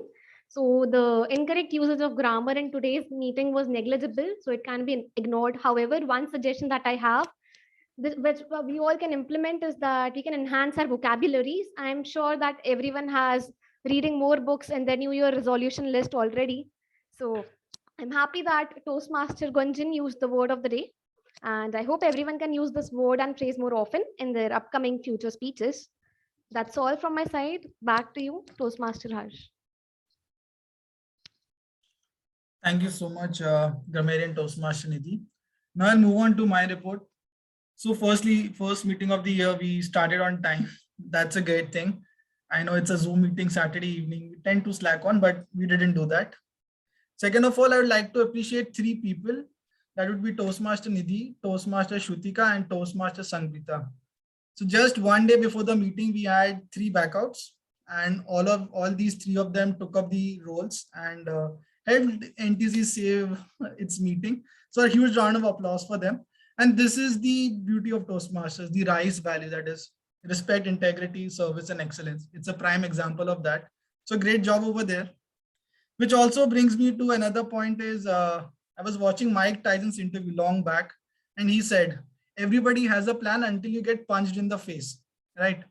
So the incorrect usage of grammar in today's meeting was negligible, so it can be ignored. However, one suggestion that I have, which we all can implement, is that we can enhance our vocabularies. I'm sure that everyone has reading more books in their New Year resolution list already. So I'm happy that Toastmaster Gunjan used the word of the day. And I hope everyone can use this word and phrase more often in their upcoming future speeches. That's all from my side. Back to you, Toastmaster Harsh. Thank you so much, Grammarian Toastmaster Nidhi. Now I'll move on to my report. So firstly, first meeting of the year, we started on time. That's a great thing. I know it's a Zoom meeting Saturday evening. We tend to slack on, but we didn't do that. Second of all, I would like to appreciate three people. That would be Toastmaster Nidhi, Toastmaster Shrutika, and Toastmaster Sangeeta. So just one day before the meeting, we had three backouts, and all these three of them took up the roles and helped NTC save its meeting. So a huge round of applause for them. And this is the beauty of Toastmasters, the RICE value, that is respect, integrity, service, and excellence. It's a prime example of that. So great job over there. Which also brings me to another point is, I was watching Mike Tyson's interview long back, and he said, everybody has a plan until you get punched in the face, right?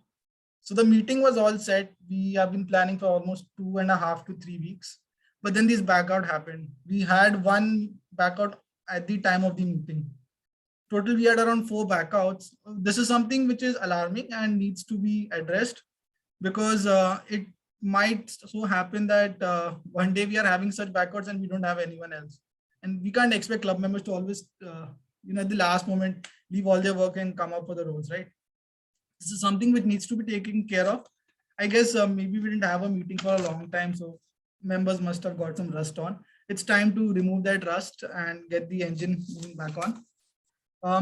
So the meeting was all set. We have been planning for almost 2.5 to 3 weeks, but then this backout happened. We had one backout at the time of the meeting. Total, we had around 4 backouts. This is something which is alarming and needs to be addressed, because it might so happen that one day we are having such backouts and we don't have anyone else. And we can't expect club members to always, at the last moment, leave all their work and come up for the roles, right? This is something which needs to be taken care of. I guess maybe we didn't have a meeting for a long time, so members must have got some rust on. It's time to remove that rust and get the engine moving back on.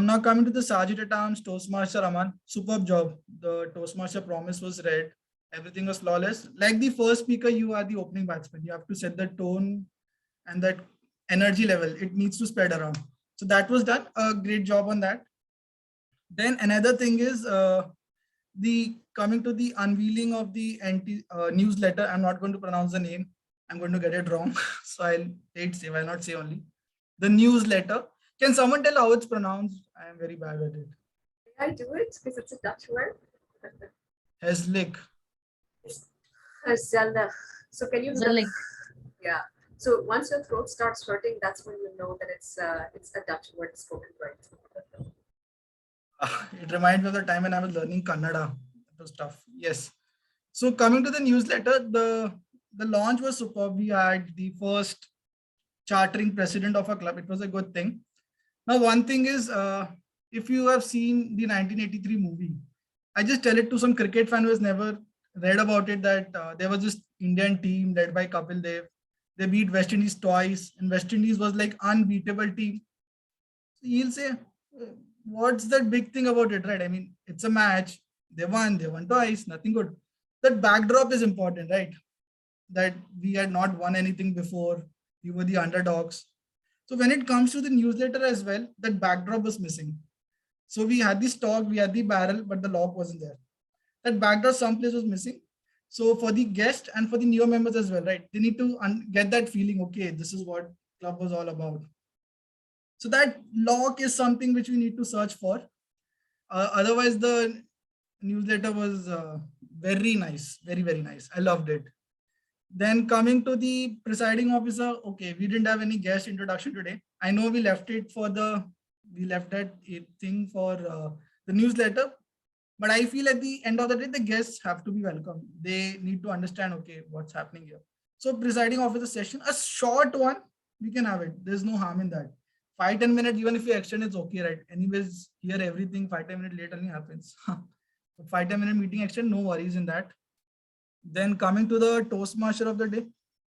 Now coming to the Sergeant at Arms, Toastmaster Aman, superb job. The Toastmaster promise was read. Everything was flawless. Like the first speaker, you are the opening batsman. You have to set the tone and that energy level. It needs to spread around. So that was done. A great job on that. Then another thing is the coming to the unveiling of the newsletter. I'm not going to pronounce the name. I'm going to get it wrong. So I'll say, why not say only the newsletter. Can someone tell how it's pronounced? I am very bad at it. Can I do it? Because it's a Dutch word. Heslik. Gezellig. So can you do that? Yeah. So once your throat starts hurting, that's when you know that it's a Dutch word spoken right. It reminds me of the time when I was learning Kannada. It was tough. Yes. So coming to the newsletter, the launch was superb. We had the first chartering president of a club. It was a good thing. Now, one thing is, if you have seen the 1983 movie, I just tell it to some cricket fan who has never read about it, that there was this Indian team led by Kapil Dev. They beat West Indies twice, and West Indies was like unbeatable team. So he'll say, what's that big thing about it, right? I mean, it's a match. They won twice, nothing good. That backdrop is important, right? That we had not won anything before. We were the underdogs. So when it comes to the newsletter as well, that backdrop was missing. So we had the stock, we had the barrel, but the lock wasn't there. That backdrop someplace was missing. So for the guest and for the new members as well, right? They need to get that feeling, okay, this is what club was all about. So that lock is something which we need to search for. Otherwise, the newsletter was very nice, very nice. I loved it. Then coming to the presiding officer, okay, we didn't have any guest introduction today. I know we left that thing for the newsletter, but I feel at the end of the day, the guests have to be welcome. They need to understand, okay, what's happening here. So presiding officer session, a short one, we can have it. There's no harm in that. 5-10 minutes, even if you extend, it's okay, right? Anyways, here everything 5-10 minutes late only happens. 5-10 minute meeting extend, no worries in that. Then coming to the Toastmaster of the day,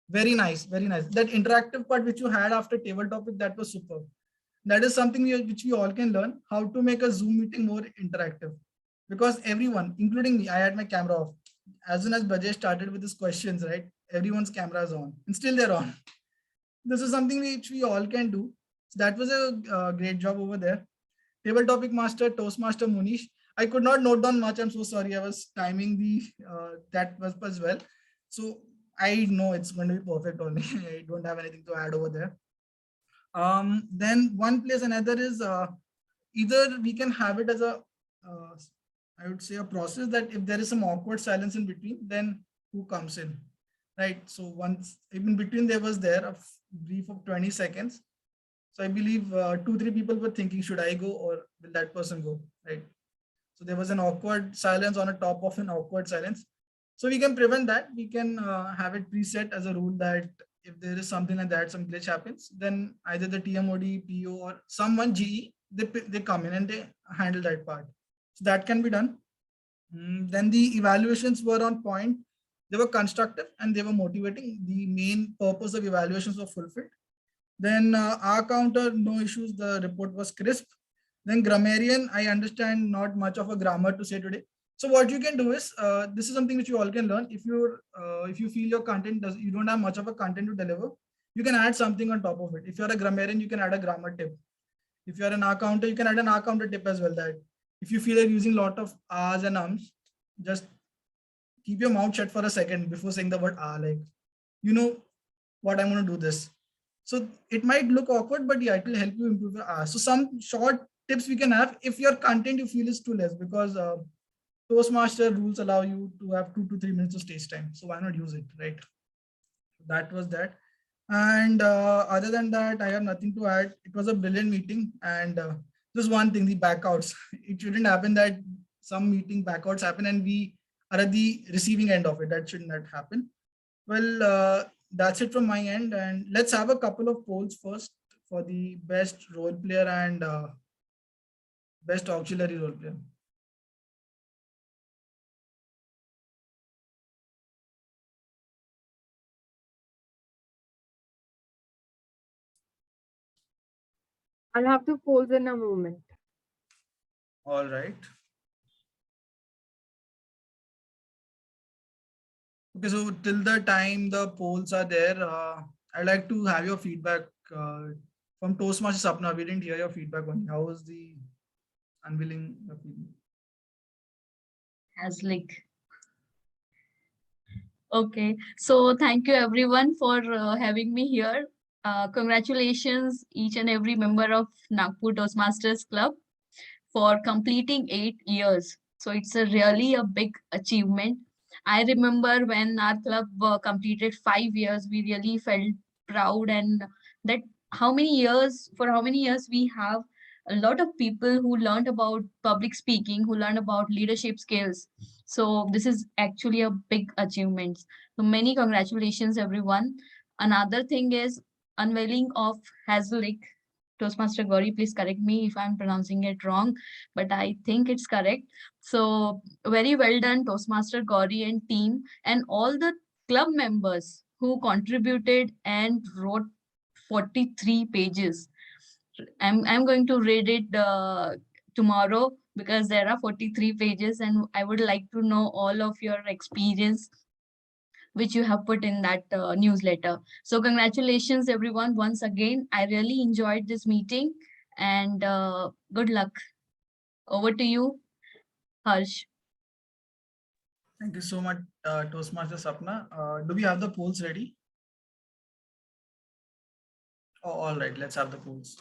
very nice, very nice. That interactive part which you had after table topic, that was superb. That is something which we all can learn, how to make a Zoom meeting more interactive. Because everyone, including me, I had my camera off. As soon as Bajay started with his questions, right? Everyone's camera is on and still they're on. This is something which we all can do. So that was a great job over there. Table topic master, Toastmaster Munish. I could not note down much. I'm so sorry. I was timing the that was as well. So I know it's going to be perfect only. I don't have anything to add over there. Then one place another is either we can have it as a I would say a process that if there is some awkward silence in between, then who comes in, right? So once in between there was a brief of 20 seconds. So I believe 2-3 people were thinking, should I go or will that person go, right? So there was an awkward silence on a top of an awkward silence. So we can prevent that. We can have it preset as a rule that if there is something like that, some glitch happens, then either the TMOD, PO or someone GE, they come in and they handle that part. So that can be done. Then the evaluations were on point. They were constructive and they were motivating. The main purpose of evaluations were fulfilled. Then our counter, no issues. The report was crisp. Then grammarian, I understand not much of a grammar to say today. So what you can do is, this is something which you all can learn. If you feel your content you don't have much of a content to deliver, you can add something on top of it. If you're a grammarian, you can add a grammar tip. If you're an R counter, you can add an R counter tip as well. That if you feel like using a lot of R's and ums, just keep your mouth shut for a second before saying the word R. Like, you know what, I'm going to do this. So it might look awkward, but yeah, it will help you improve your R. So some short tips we can have if your content you feel is too less, because Toastmaster rules allow you to have 2 to 3 minutes of stage time. So why not use it, right? That was that. And other than that, I have nothing to add. It was a brilliant meeting. And just one thing, the backouts. It shouldn't happen that some meeting backouts happen and we are at the receiving end of it. That should not happen. Well, that's it from my end. And let's have a couple of polls first for the best role player and best auxiliary role player. I'll have the polls in a moment. All right. Okay, so till the time the polls are there, I'd like to have your feedback from Toastmaster Sapna. We didn't hear your feedback on how was the unveiling of feedback? As like, okay, so thank you everyone for having me here. Congratulations each and every member of Nagpur Toastmasters Club for completing 8 years. So it's really a big achievement. I remember when our club completed 5 years, we really felt proud, and that how many years we have a lot of people who learned about public speaking, who learned about leadership skills. So this is actually a big achievement. So many congratulations, everyone. Another thing is unveiling of Hazellick. Toastmaster Gauri, please correct me if I'm pronouncing it wrong, but I think it's correct. So very well done, Toastmaster Gauri and team, and all the club members who contributed and wrote 43 pages. I'm going to read it tomorrow, because there are 43 pages and I would like to know all of your experience which you have put in that newsletter. So congratulations everyone once again. I really enjoyed this meeting, and good luck. Over to you, Harsh. Thank you so much, Toastmaster Sapna. Do we have the polls ready? Oh, all right, let's have the polls.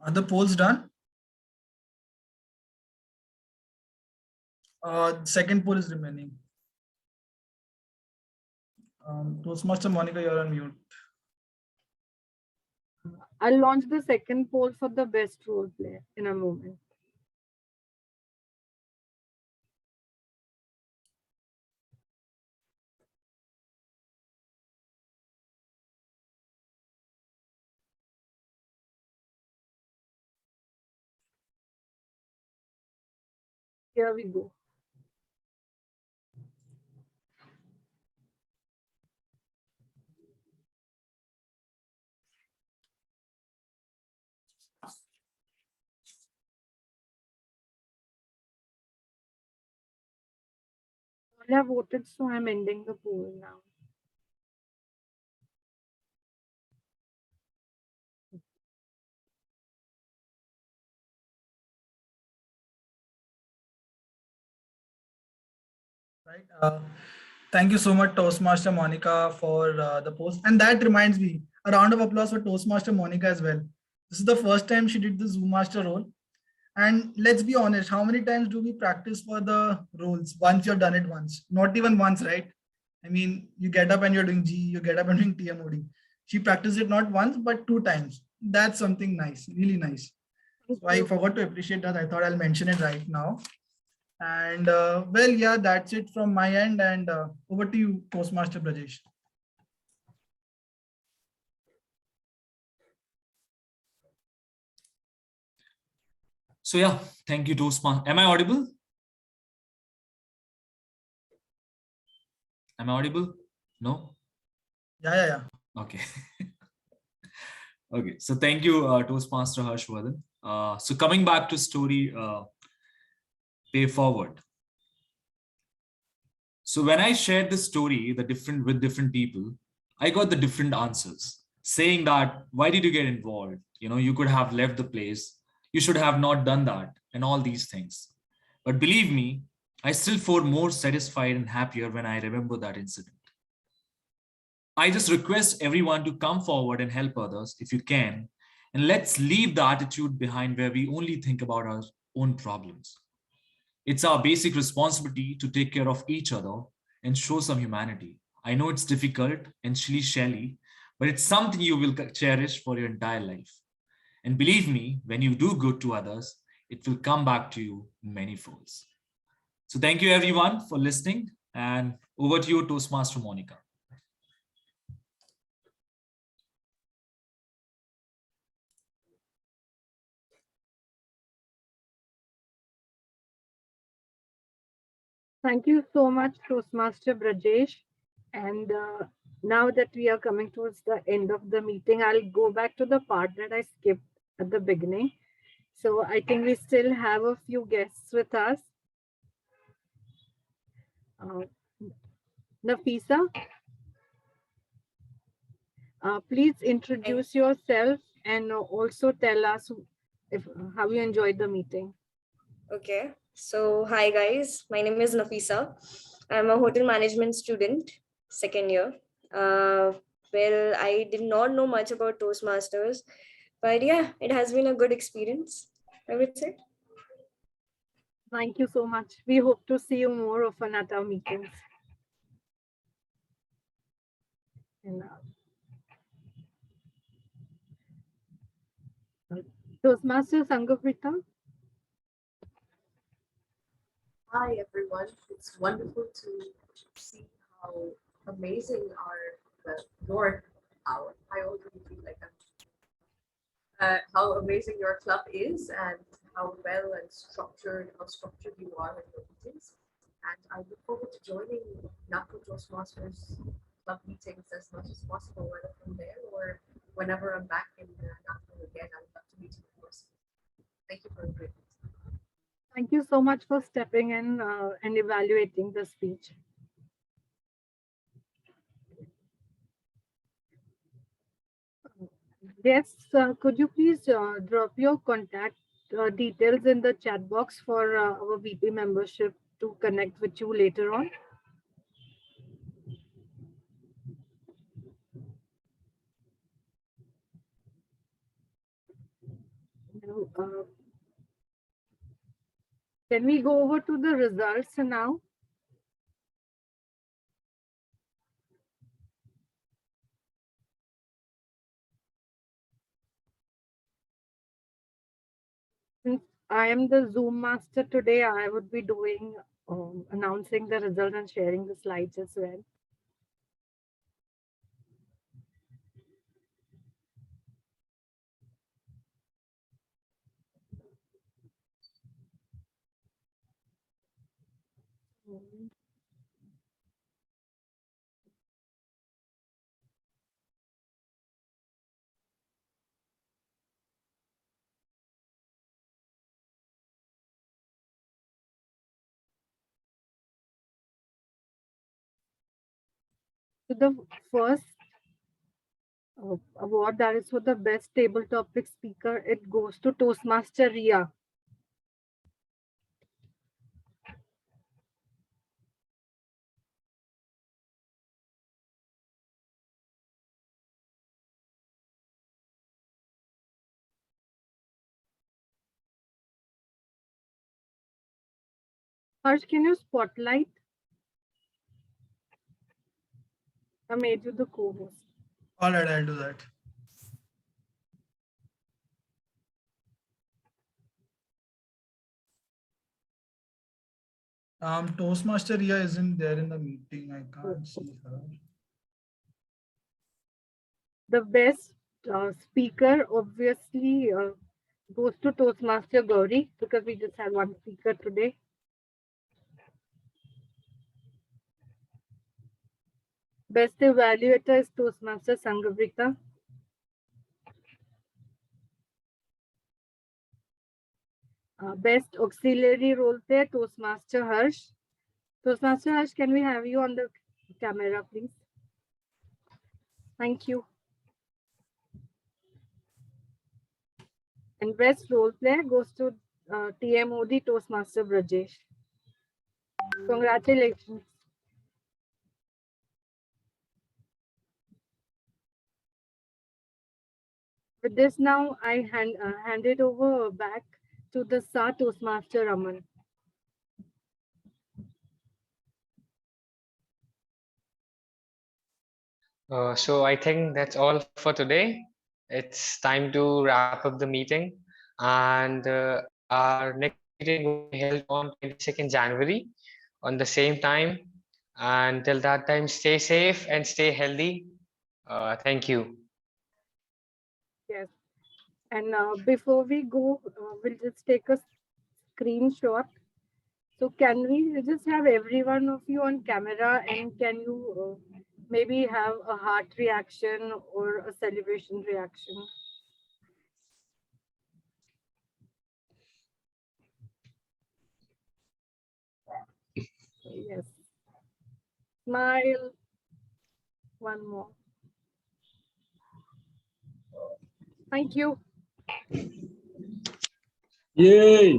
Are the polls done? Second poll is remaining. Toastmaster Monica, you're on mute. I'll launch the second poll for the best role player in a moment. Here we go. All have voted, so I'm ending the poll now. Right. Thank you so much, Toastmaster Monica, for the post. And that reminds me, a round of applause for Toastmaster Monica as well. This is the first time she did the Zoom Master role. And let's be honest, how many times do we practice for the roles? Once you've done it once, not even once, right? I mean, you get up and you're doing G, you get up and doing TMOD. She practiced it not once, but 2 times. That's something nice, really nice. So I forgot to appreciate that. I thought I'll mention it right now. And well, yeah, that's it from my end. And over to you, Toastmaster Brajesh. So yeah, thank you, Toastmaster. Am I audible? Am I audible? No? Yeah. Okay. Okay, so thank you, Toastmaster Harshvardhan. So coming back to story, pay forward. So when I shared the story, with different people, I got the different answers saying that, why did you get involved? You could have left the place. You should have not done that, and all these things. But believe me, I still feel more satisfied and happier when I remember that incident. I just request everyone to come forward and help others if you can. And let's leave the attitude behind where we only think about our own problems. It's our basic responsibility to take care of each other and show some humanity. I know it's difficult and shilly-shelly, but it's something you will cherish for your entire life. And believe me, when you do good to others, it will come back to you in many folds. So thank you everyone for listening, and over to you, Toastmaster Monica. Thank you so much, Toastmaster Brajesh. And now that we are coming towards the end of the meeting, I'll go back to the part that I skipped at the beginning. So I think we still have a few guests with us. Nafisa, please introduce yourself and also tell us how you enjoyed the meeting. Okay, so hi guys, my name is Nafisa. I'm a hotel management student, second year. Well, I did not know much about Toastmasters, But yeah, it has been a good experience, I would say. Thank you so much. We hope to see you more often at our meetings. And, Toastmaster Sangaprita. Hi, everyone. It's wonderful to see how amazing I already feel like how amazing your club is and how how structured you are in your meetings. And I look forward to joining Nagpur Toastmasters club meetings as much as possible, whether from there or whenever I'm back in Nagpur again. I would love to meet you in person. Thank you for a great meeting. Thank you so much for stepping in and evaluating the speech. Yes, could you please drop your contact details in the chat box for our VP membership to connect with you later on? Can we go over to the results now? Since I am the Zoom master today, I would be doing announcing the result and sharing the slides as well. So the first award, that is for the best table topic speaker, it goes to Toastmaster Ria. Harsh, can you spotlight? I made you the co-host. All right, I'll do that. Toastmaster Ria isn't there in the meeting. I can't see her. The best speaker obviously goes to Toastmaster Gauri because we just had one speaker today. Best evaluator is Toastmaster Sangabrita. Best auxiliary role player, Toastmaster Harsh. Toastmaster Harsh, can we have you on the camera, please? Thank you. And best role player goes to TMOD Toastmaster Brajesh. Congratulations. With this now, I hand it over back to the SAR Toastmaster Raman. So I think that's all for today. It's time to wrap up the meeting, and our next meeting will be held on 22nd January on the same time. And till that time, stay safe and stay healthy. Thank you. Yes. And before we go, we'll just take a screenshot. So can we just have every one of you on camera, and can you maybe have a heart reaction or a celebration reaction? Yes. Smile. One more. Thank you. Yay!